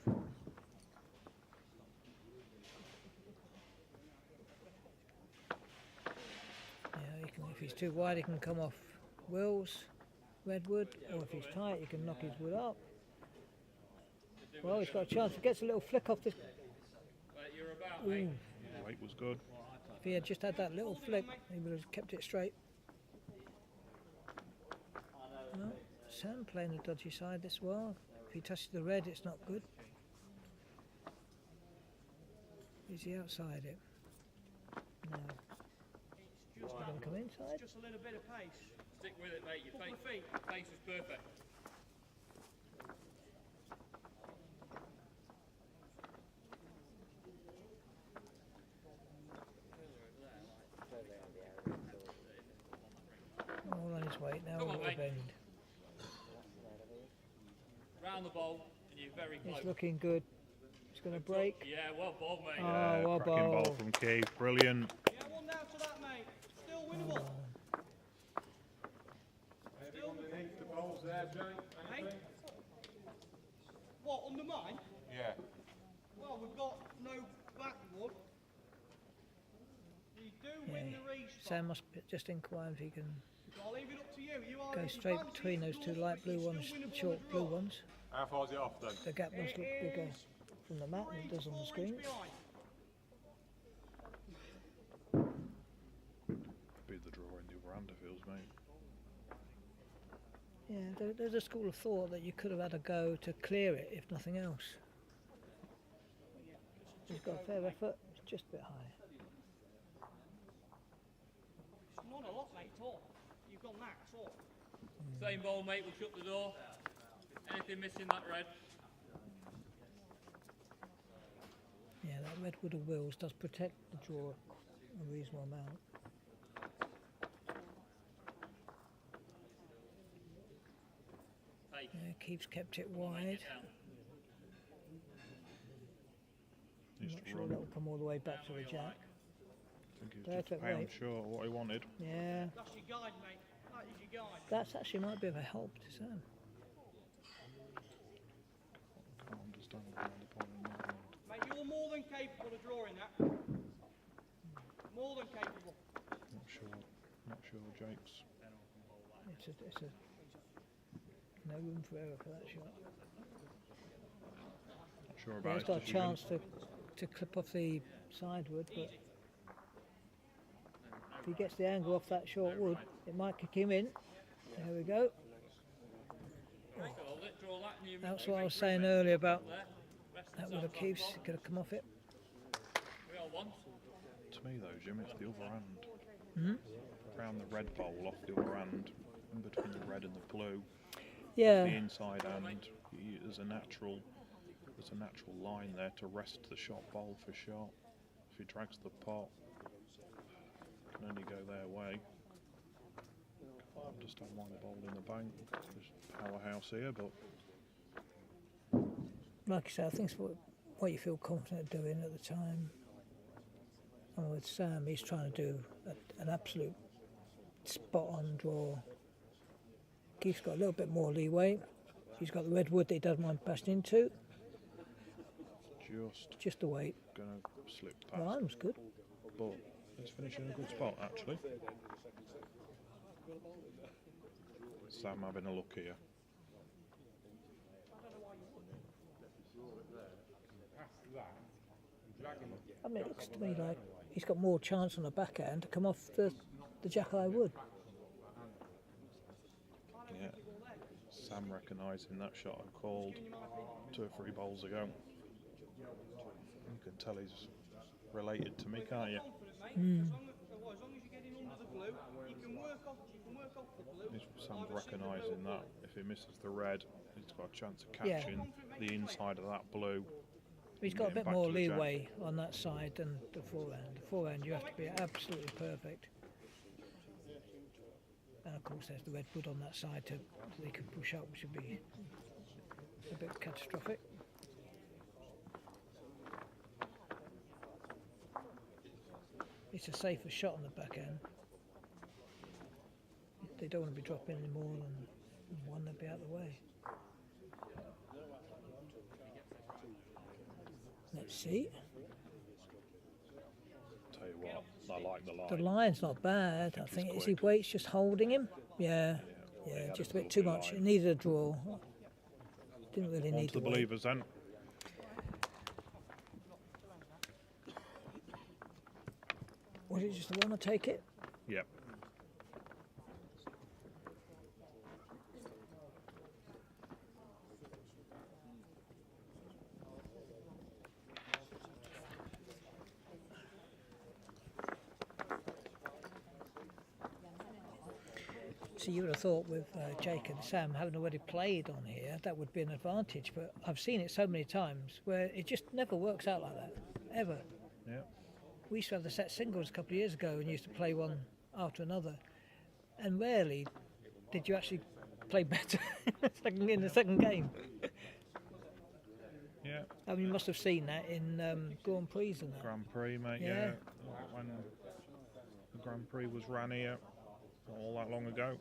Yeah, if he's too wide, he can come off Will's redwood, or if he's tight, he can knock his wood up. Well, he's got a chance. He gets a little flick off this. Ooh. Weight was good. If he had just had that little flick, he would have kept it straight. No, Sam playing the dodgy side this well. If he touches the red, it's not good. Is he outside it? No. He's going to come inside. Just a little bit of pace. Stick with it, mate. Your Couple of feet. face is perfect. All on his weight now. Come on, a little mate. bend. Round the bowl, and you're very close. He's looking good. He's going to break. Yeah, well bowled, mate. Oh, well cracking bowl bowled. from Keith. Brilliant. Yeah, one down to that, mate. Still winnable. Still Underneath the bowls there, Jake. Hey? What, under mine? Yeah. Well, we've got no backwood. We do win the race. Sam must just inquire if he can I'll leave it up to you. You are go if you straight fancy between those two yours, light but blue you're ones, still winnable short in the blue draw. ones. How far's it off then? The gap must look bigger from the mat than it 3 does to on the 4 screen. inch behind. Be the draw in the other hand, it feels, mate. Yeah, there's a school of thought that you could have had a go to clear it, if nothing else. He's got a fair effort, it's just a bit high. It's not a lot, mate, at all. You've gone that, at all. Same ball, mate. We'll shut the door. Anything missing that red? Yeah, that redwood of Wills does protect the draw a reasonable amount. Hey, Yeah, keeps kept it wide. I'm Needs not to sure run. that will come all the way back to the jack. I think he was Perfect just a pound weight. short of what he wanted. Yeah, That's your guide, mate. That is your guide. that's actually might be of a help to Sam. Can't understand behind the point in that one. Mate, you're more than capable of drawing that. More than capable. Not sure, Jake's. It's a no room for error for that shot. Not sure Yeah, about he's his got a decision. chance to clip off the side wood, but if he gets the angle off that short wood, it might kick him in. There we go. hold it, draw that, and you That's what I was saying earlier about there. Rest that and would have soft keeps. back Could have come off it. ball. We all want. To me though, Jim, it's the other end. Hmm? Round the red bowl off the other end, in between the red and the blue. The Yeah, inside end, there's a natural line there to rest the shot bowl for shot. If he drags the pot, it can only go their way. Can't understand why they bowled in the bank. There's Powerhouse here, but like I said, I think it's what you feel confident doing at the time. And with Sam, he's trying to do an absolute spot-on draw. Keith's got a little bit more leeway. He's got the redwood that he doesn't mind bashing into. Just the weight. gonna slip past. Well, that was good. But it's finishing in a good spot actually. Sam having a look here. I mean, it looks to me like he's got more chance on the backhand to come off the jack-eye wood. Yeah. Sam recognising that shot I called 2 or 3 bowls ago. You can tell he's related to me, can't you? Confident, mate. As long as you're getting under the blue, you can work off the blue. Sam's recognising that if he misses the red, he's got a chance of catching the inside of that blue. He's got a Getting bit back more to the jack. leeway on that side than the forehand. The forehand, you have to be absolutely perfect. And of course, there's the red wood on that side so they can push up, which would be a bit catastrophic. It's a safer shot on the backhand. They don't want to be dropping any more than one, they'll be out of the way. Let's see. Tell you what, I like the line. The line's not bad. I think it's is he quick. Waits just holding him? Yeah, he yeah, had just a a bit too lovely much. It line. needed a draw. Didn't really On need to the to wait. believers then. Was it just the one to take it? Yep. So you would have thought with Jake and Sam having already played on here, that would be an advantage. But I've seen it so many times where it just never works out like that, ever. Yeah. We used to have the set singles a couple of years ago and used to play one after another. And rarely did you actually play better in the second game. Yeah. I mean, you must have seen that in Grand Prix and that. Grand Prix, mate. Yeah. Yeah. When the Grand Prix was ran here not all that long ago,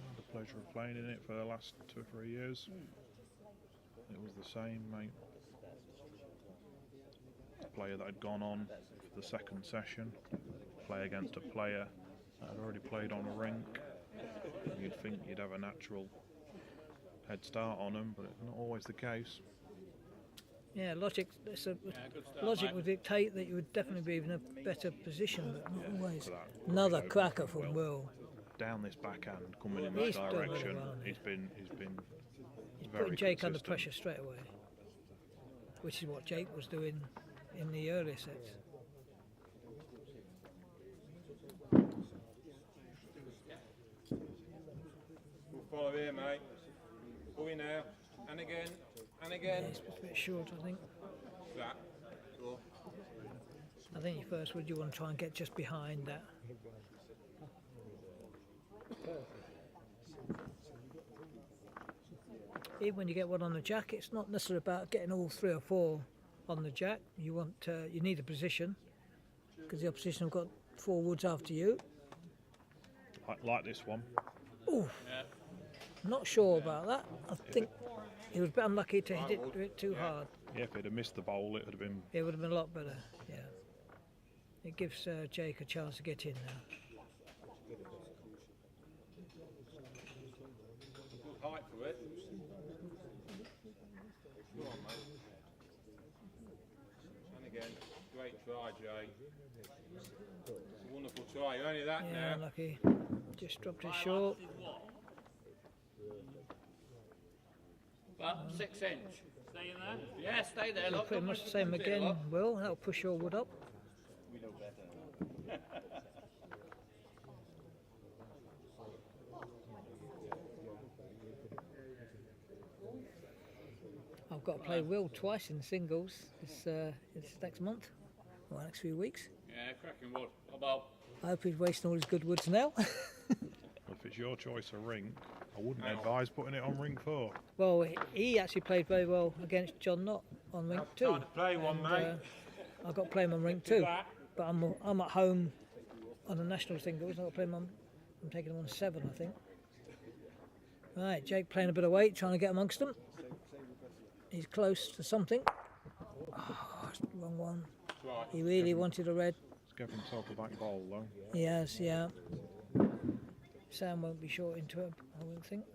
had the pleasure of playing in it for the last 2 or 3 years. It was the same, mate. The player that had gone on for the second session, play against a player that had already played on a rink. You'd think you'd have a natural head start on them, but it's not always the case. Yeah, logic would dictate that you would definitely be in a better position, but not always. For that Another very low cracker from from Will. Will. down this backhand, coming in He's this done really direction. well, He's been He's very putting Jake under consistent. pressure straight away, which is what Jake was doing in the earlier sets. We'll follow here, mate. Away now. And again. And again. Yeah, it's a bit short, I think. That. Cool. I think first would you want to try and get just behind that. Even when you get one on the jack, it's not necessarily about getting all 3 or 4 on the jack. You want you need a position because the opposition have got 4 woods after you. Like this one. Ooh, not sure about that. I think he was a bit unlucky to hit it too hard. Yeah, if he'd have missed the bowl, it would have been. It would have been a lot better. Yeah, it gives Jake a chance to get in now. Good height for it. Come on, mate. And again. Great try, Jay. It's a wonderful try. You're only that Yeah, now. unlucky. Just dropped it short. About 6 inch. Stay in there. Yeah, stay there. Look, Pretty much the same again, Will. That'll push your wood up. We know better. I've got to play Will twice in singles this next month, or next few weeks. Yeah, cracking wood. About. I hope he's wasting all his good woods now. If it's your choice of rink, I wouldn't advise putting it on ring 4. Well, he actually played very well against John Knott on rink 2. Time to play one, mate. I've got to play him on rink 2, but I'm at home on the national singles. I've got to play him on. I'm taking him on 7, I think. Right, Jake playing a bit of weight, trying to get amongst them. He's close to something. Oh, it's the wrong one. He really wanted a red. He's given himself a back bowl though. He has, yeah. Sam won't be short into it, I wouldn't think.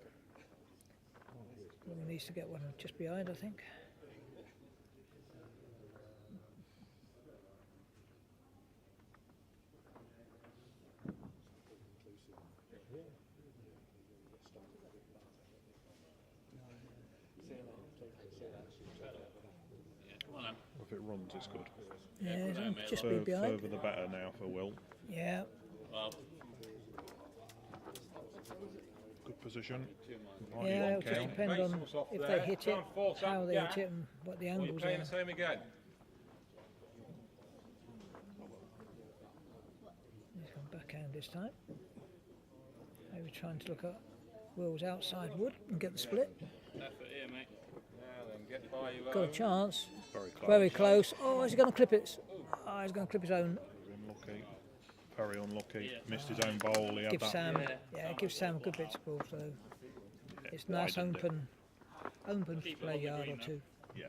He needs to get one just behind, I think. If it runs, it's good. Yeah, just be behind. Further the better now for Will. Yeah. Well, Good position. Yeah, it'll just depend on if they hit it, how they hit it, and what the You're angles playing are. the same again. He's gone backhand this time. Maybe trying to look at Will's outside wood and get the split. effort here, mate. Now then, get by your Got a own. chance. Very close. Very close. Oh, is he going to clip it? Oh, he's going to clip his own. Unlucky. Very unlucky. Yeah. Missed his own bowl. He had Give that. Sam, give Sam a good bit to ball. So it's nice widened open play yard or 2. Yeah.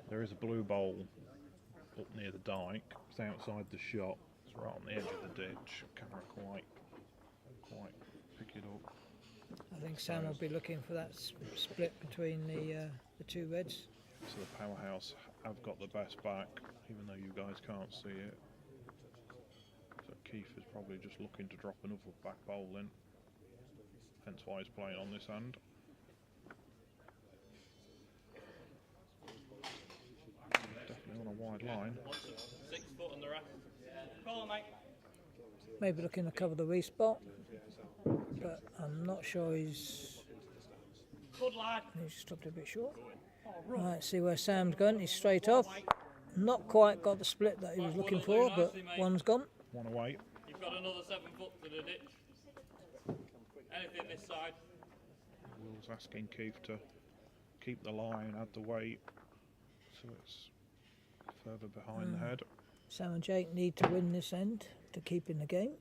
There is a blue bowl up near the dike. It's outside the shot. It's right on the edge of the ditch. Can't quite pick it up. I think Sam will be looking for that split between the 2 reds. So the Powerhouse have got the best back, even though you guys can't see it. So Keith is probably just looking to drop another back bowl in. Hence why he's playing on this hand. Definitely on a wide line. 6 foot on the rack. Call him, mate. Maybe looking to cover the respot, but I'm not sure he's Good lad. just dropped it a bit short. Right, see where Sam's gone. He's straight off. Not quite got the split that he was looking for, but one's gone. One away. You've got another 7 foot to the ditch. Anything this side. Will's asking Keith to keep the line, add the weight, so it's further behind the head. Sam and Jake need to win this end to keep in the game.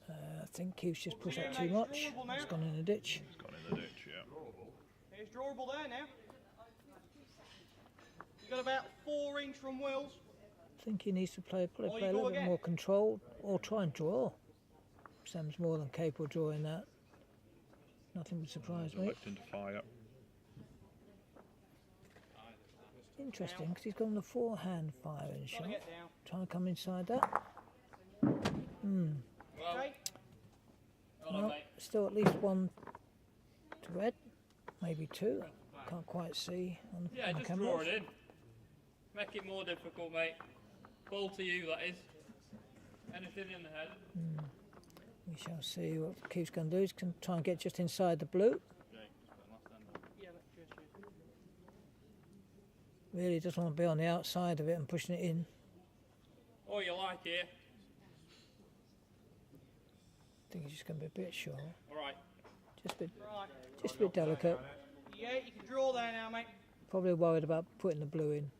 I think Keith's just pushed up too much. It's gone in the ditch. It's gone in the ditch, yeah. Here's drawable there now. You've got about 4 inch from Will's. I think he needs to play you a go little bit again. more controlled or try and draw. Sam's more than capable of drawing that. Nothing would surprise me. Electing to fire. Interesting, because he's gone the forehand firing shot. Get down. Trying to come inside that. Well, Okay. hold on, Well, mate. still at least one to red, maybe two. Can't quite see on the, Yeah, on the just camera. draw it in. Make it more difficult, mate. Ball to you, that is. Anything in the head. We shall see what Keith's going to do. He's going to try and get just inside the blue. Yeah, let's just. Really doesn't want to be on the outside of it and pushing it in. Oh, you like here? I think he's just going to be a bit short. All right. Just a bit, Right. just a bit delicate. Yeah, you can draw there now, mate. Probably worried about putting the blue in.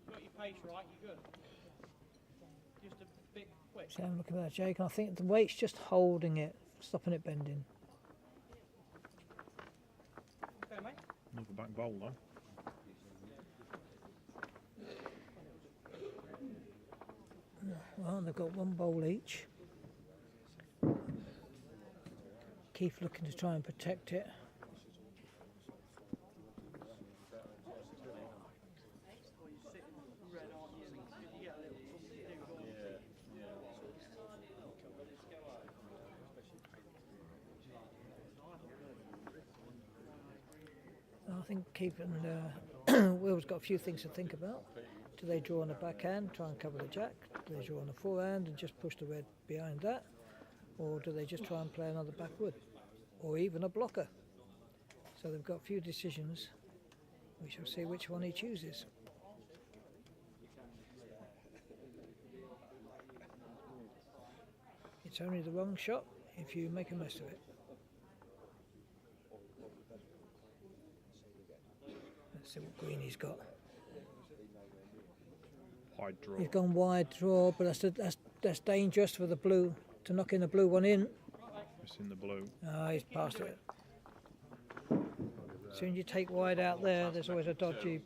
Got your pace right, you're good. Just a bit quick. So I'm looking at that, Jake, and I think the weight's just holding it, stopping it bending. Okay, mate. Another back bowl though. Well, they've got one bowl each. Keith looking to try and protect it. I think Keith and Will's got a few things to think about. Do they draw on the backhand, try and cover the jack? Do they draw on the forehand and just push the red behind that? Or do they just try and play another backwood? Or even a blocker? So they've got a few decisions. We shall see which one he chooses. It's only the wrong shot if you make a mess of it. Let's see what green he's got. Wide draw. He's gone wide draw, but that's dangerous for the blue to knock in the blue one in. Missing the blue. Ah, he's past it. As soon as you take wide out there, there's always a dodgy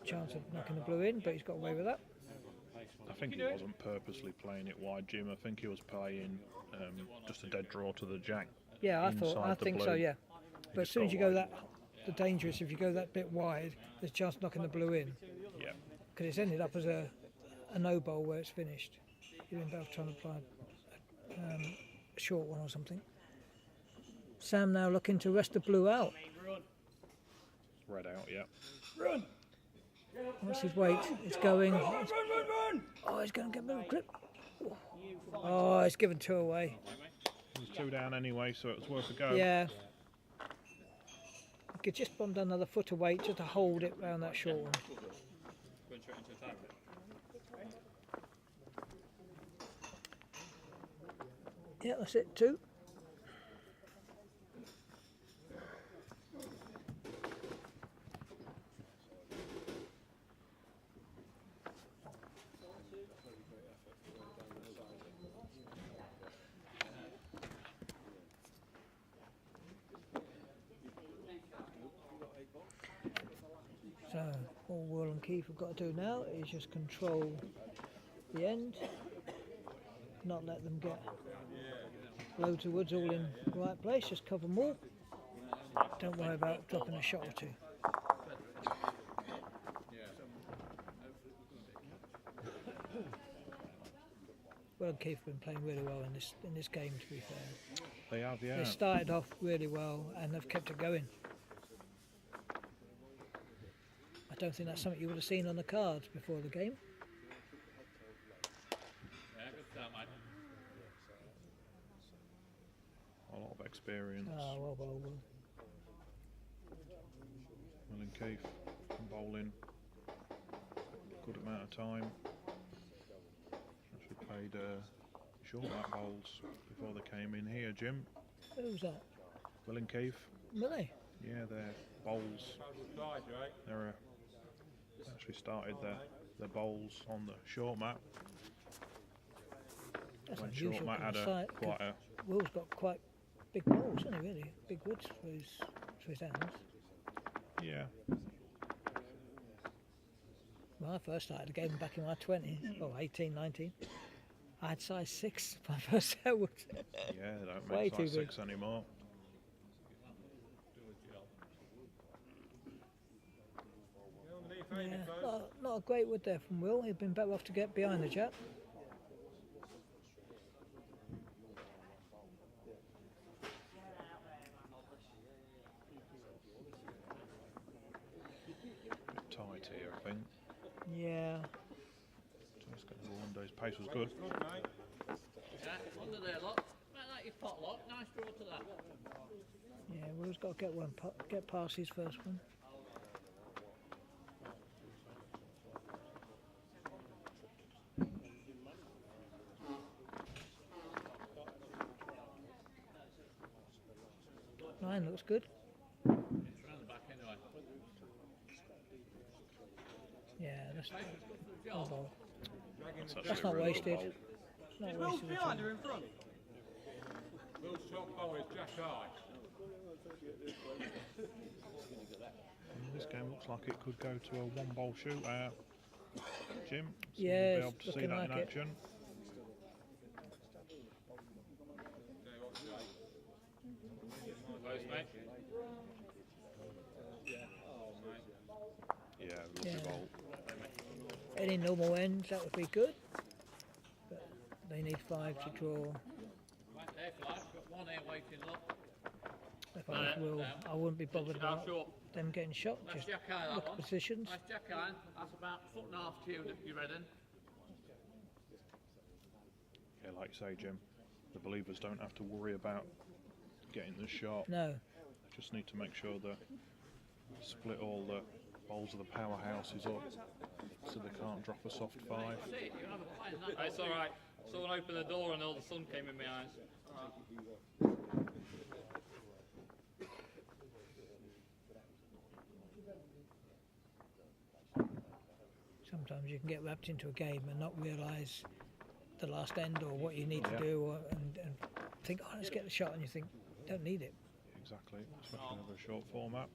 chance of knocking the blue in, but he's got away with that. I think he wasn't purposely playing it wide, Jim. I think he was playing just a dead draw to the jack. Yeah, I inside the think so, blue. yeah. But as just soon as got you go wide. that, the dangerous, if you go that bit wide, there's a chance of knocking the blue in. Yeah. Because it's ended up as a no bowl where it's finished. You're in both trying to play a short one or something. Sam now looking to rest the blue out. Red out, yeah. What's his weight? It's going. Oh, he's going to get a little clip. Oh, he's given two away. He's two down anyway, so it was worth a go. Yeah. You could just bump down another foot of weight just to hold it round that short one. Going straight into attack. Yeah, that's it, two. So, all Will and Keith have got to do now is just control the end, not let them get loads of woods all in the right place, just cover them all. Don't worry about dropping a shot or two. Will and Keith have been playing really well in this game, to be fair. They have, yeah. They started off really well and they've kept it going. I don't think that's something you would have seen on the cards before the game. Yeah, good start, mate. A lot of experience. Oh, well. Will and Keith bowling. Good amount of time. Actually played short back bowls before they came in here, Jim. Who was that? Will and Keith. Were they? Yeah, their bowls. They're actually started their bowls on the short mat. That's When unusual short mat on had the site, 'cause quite a Will's got quite big balls, hasn't he, really? Big woods for his hands. yeah. When I first started the game back in my 20s, 18, 19, I had size 6 my first set. Yeah, they don't Way make too size 6 anymore. Yeah, not a great wood there from Will. He'd been better off to get behind the chap. Bit tight here, I think. Yeah. Just going to go under. His pace was good. Yeah, under there, look. Like that, your pot lock. Nice draw to that. Yeah, Will's got to get past his first one. Nine looks good. It's around the back anyway. Yeah, that's Good for the oh, job. well, That's, actually that's a not really wasted. good It's not Is Will's wasted at behind all. or in front? Will's shot bow is Jack Eye. This game looks like it could go to a one-bowl shootout. Jim, so Yeah, you'll be it's able to see looking that like in it. action. Close, mate. Yeah, lovely Yeah. bowl. Any normal ends, that would be good. But they need 5 to draw. Right there, Clive. Got one here waiting, look. If I was Will, I wouldn't be bothered How about short? them getting shot. That's Just Jack Eye, that look at one. positions. That's Jack Eye. That's about a foot and a half to you reading. Yeah, like you say, Jim, the believers don't have to worry about getting the shot. No. They just need to make sure they split all the bowls of the powerhouses up so they can't drop a soft 5. See it, you have a play in that. It's alright. Someone opened the door and all the sun came in my eyes. Sometimes you can get wrapped into a game and not realise the last end or what you need Yeah. to do, and think, oh, let's get the shot, and you think, don't need it. Exactly, especially over a short format.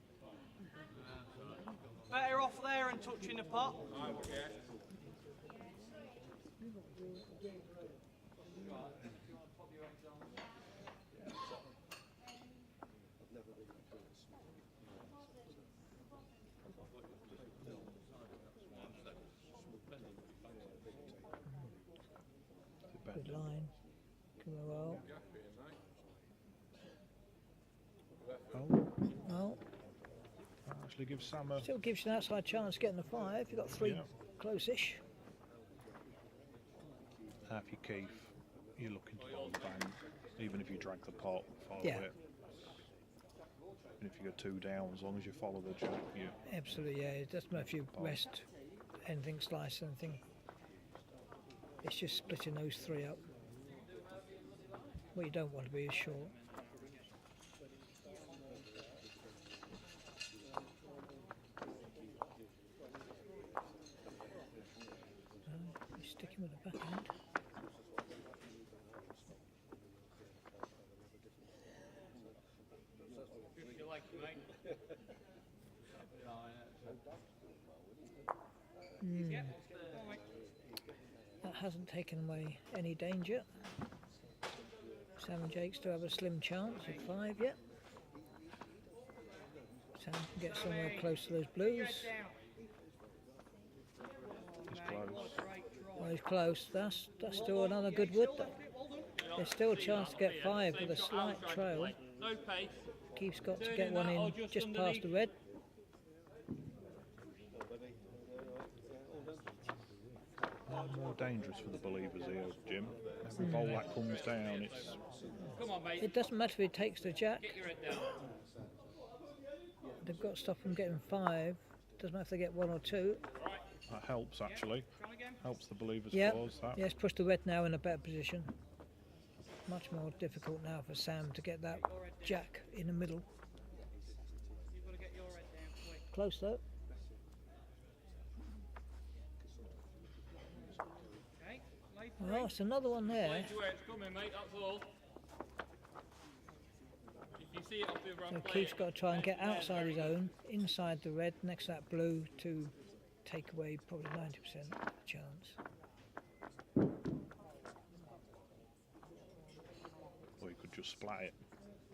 Better off there and touching the pot. Good line. Coming well. Oh, Well, that actually gives Sam a... still gives you an outside chance getting the 5. You've got 3 Yeah. close-ish. half your keef, you're looking to follow the bank, even if you drag the pot, follow Yeah. it. And if you go 2 down, as long as you follow the jack, you Absolutely, yeah. It doesn't matter if you rest anything, slice anything. It's just splitting those 3 up. What you don't want to be is short. You're sticking with the back end. If you like, mate. That hasn't taken away any danger. Sam and Jake still have a slim chance of 5 yet. Sam can get somewhere close to those blues. is close. Well, he's close. That's still another good wood though. There's still a chance to get 5 with a slight trail. No pace. Keith's got to get one in just past the red. More dangerous for the believers here, Jim. Every bowl that comes down, it's Come on, mate. It doesn't matter if he takes the jack. Get your head down. They've got to stop him getting 5. Doesn't matter if they get 1 or 2. that helps actually. Helps the believers Yeah. cause that. Yes, push the red now in a better position. Much more difficult now for Sam to get that jack in the middle. You've got to get your head down quick. Close though. Okay, lay Well, it's another one there. Play to where it's coming, mate, that's all. If you see it off the other So end, play Keith's it. got to try and get There, outside very his own, inside the red, next to that blue, to take away probably 90% chance. just splat it,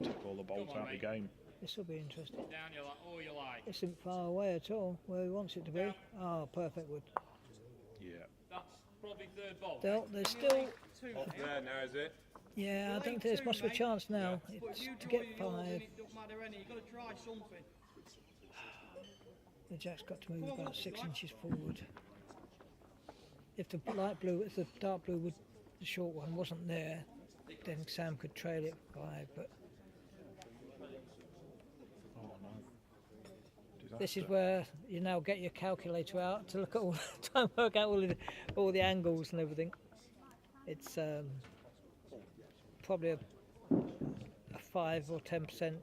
take all the bolts Come on, out of the mate. game. This will be interesting. Down you like, all you like. It isn't far away at all, where he wants it to be. Yeah. Oh, perfect wood. Yeah. That's probably third bolt. There's still, Off there now, is it? yeah, I don't think there's much of a chance now. It's to get 5. It don't matter any. You've got to try something. The jack's got to move about 6 inches forward. If the light blue, if the dark blue wood, the short one wasn't there, then Sam could trail it 5. But Oh no. this is Disaster. where you now get your calculator out to look at all, try and work out all the angles and everything. It's probably a 5 or 10%,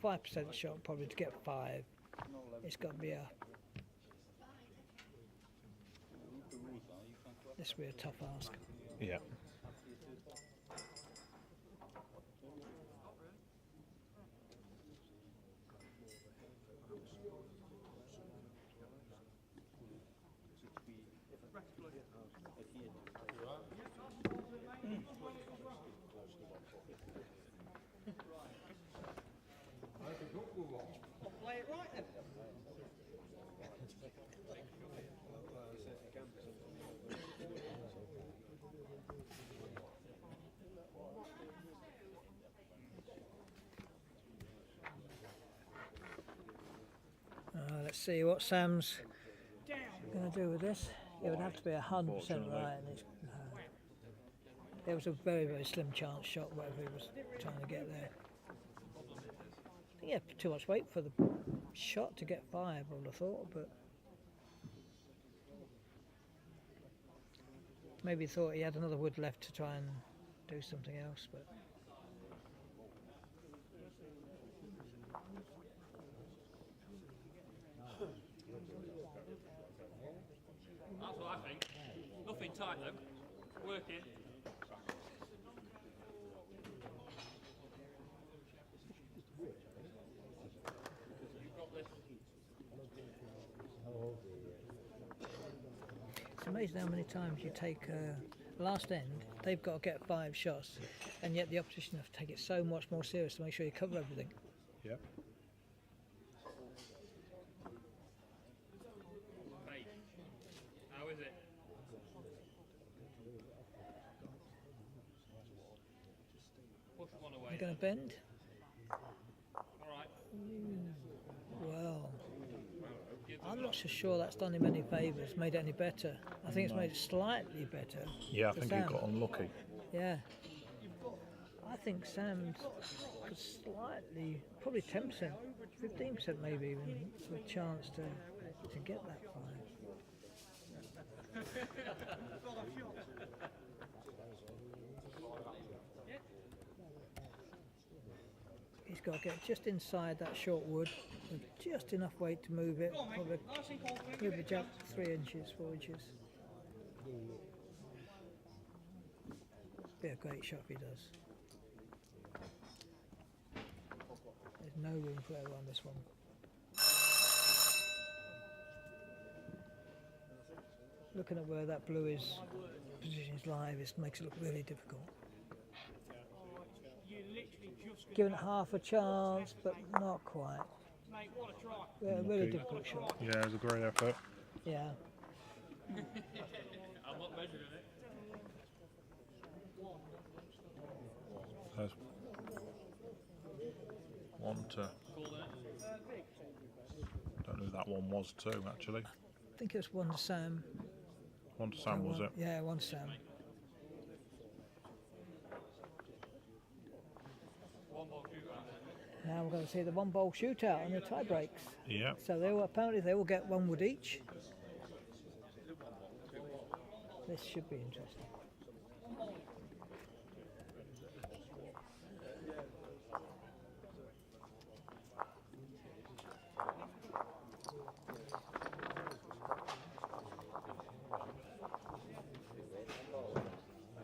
5% shot probably to get 5. It's got to be a. This will be a tough ask. Yeah. Play it right then. Let's see what Sam's Down. going to do with this. It would have to be 100% Unfortunately. right. And it's, there was a very, very slim chance shot, whatever he was trying to get there. I think he had too much weight for the shot to get 5, I would have thought, but maybe he thought he had another wood left to try and do something else, but That's what I think. Nothing tight though. Working. You've got this. it's amazing how many times you take last end, they've got to get 5 shots, and yet the opposition have to take it so much more serious to make sure you cover everything. Yep. Mate. How is it? Push one away. You're going to bend? Alright. Well, I'm not so sure that's done him any favours, made it any better. I think it's made it slightly better. Yeah, I for think he Sam. got unlucky. Yeah. I think Sam's got slightly, probably 10%, 15% maybe even, for a chance to get that 5. He's got to get just inside that short wood with just enough weight to move it. Go on, Probably mate. Nice and confident. Give move the it a jack chance. 3 inches, 4 inches. Be a great shot if he does. There's no room for error on this one. Looking at where that blue is, position is live, it makes it look really difficult. You literally just Giving it half a chance, but not quite. mate, what a try. Yeah, really Okay. difficult shot. Yeah, it was a great effort. Yeah. I'm not measuring it. There's 1 to. Don't know who that one was too, actually. I think it was 1 to Sam. 1 to Sam, was it? Yeah, 1 to Sam. Now we're going to see the 1-bowl shootout and the tie breaks. Yeah. So they will, apparently they will get 1 wood each. This should be interesting.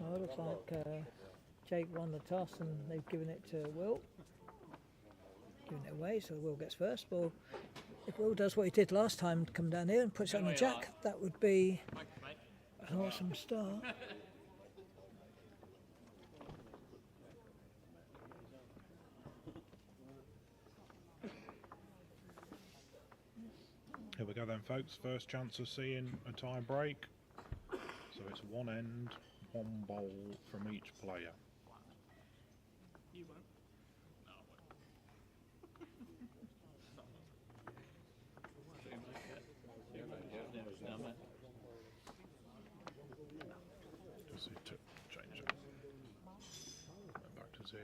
Well, it looks like Jake won the toss and they've given it to Will. Giving it away, so Will gets first. Well, if Will does what he did last time, come down here and puts it on the jack, that would be Thanks, mate. an awesome start. Here we go then, folks. First chance of seeing a tie break. So it's one end, one bowl from each player. You won't. No, I won't. Just need to change it. Back to 0.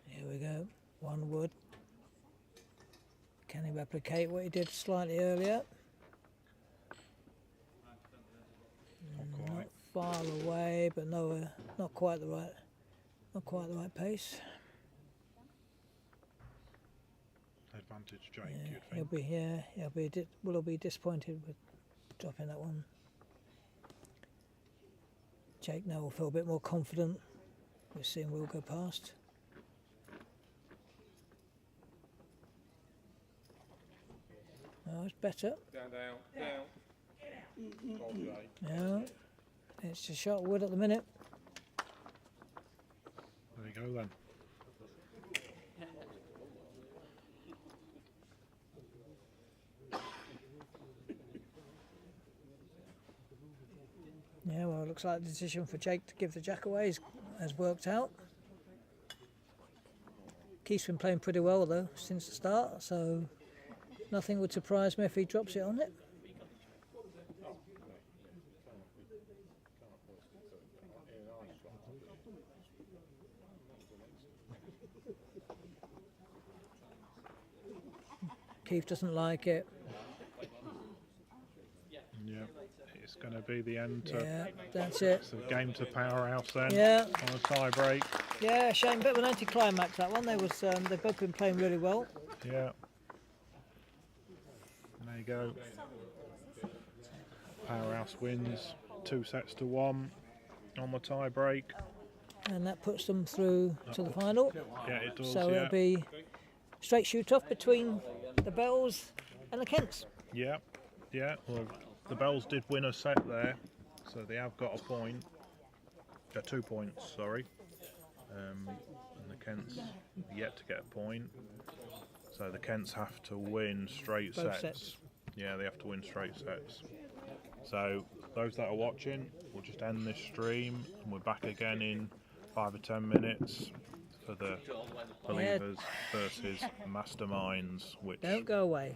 Here we go. One wood. Can he replicate what he did slightly earlier? Not far away, but nowhere. Not quite the right pace. Advantage Jake, Yeah, you'd think. Will be disappointed with dropping that one. Jake now will feel a bit more confident. We're seeing Will go past. Oh, it's better. Down. Okay. Yeah, it's a shot of wood at the minute. There you go then. Yeah, well, it looks like the decision for Jake to give the jack away has worked out. Keith's been playing pretty well though since the start, so nothing would surprise me if he drops it on it. Keith doesn't like it. Yeah, it's going to be the end to Yeah, that's it. it's the game to Powerhouse then. Yeah. On a tie break. Yeah, shame, bit of an anticlimax that one. They've both been playing really well. Yeah. There you go. Powerhouse wins 2-1 on the tie break. And that puts them through to the final. Yeah, it does. So yeah. it'll be straight shoot off between the Bells and the Kents. Yeah, yeah. Well, the Bells did win a set there, so they have got a point. 2 points, sorry. And the Kents yet to get a point. So the Kents have to win straight Both sets. sets. Yeah, they have to win straight sets. So those that are watching, we'll just end this stream, and we're back again in 5 or 10 minutes for the Believers versus Masterminds, which Don't go away.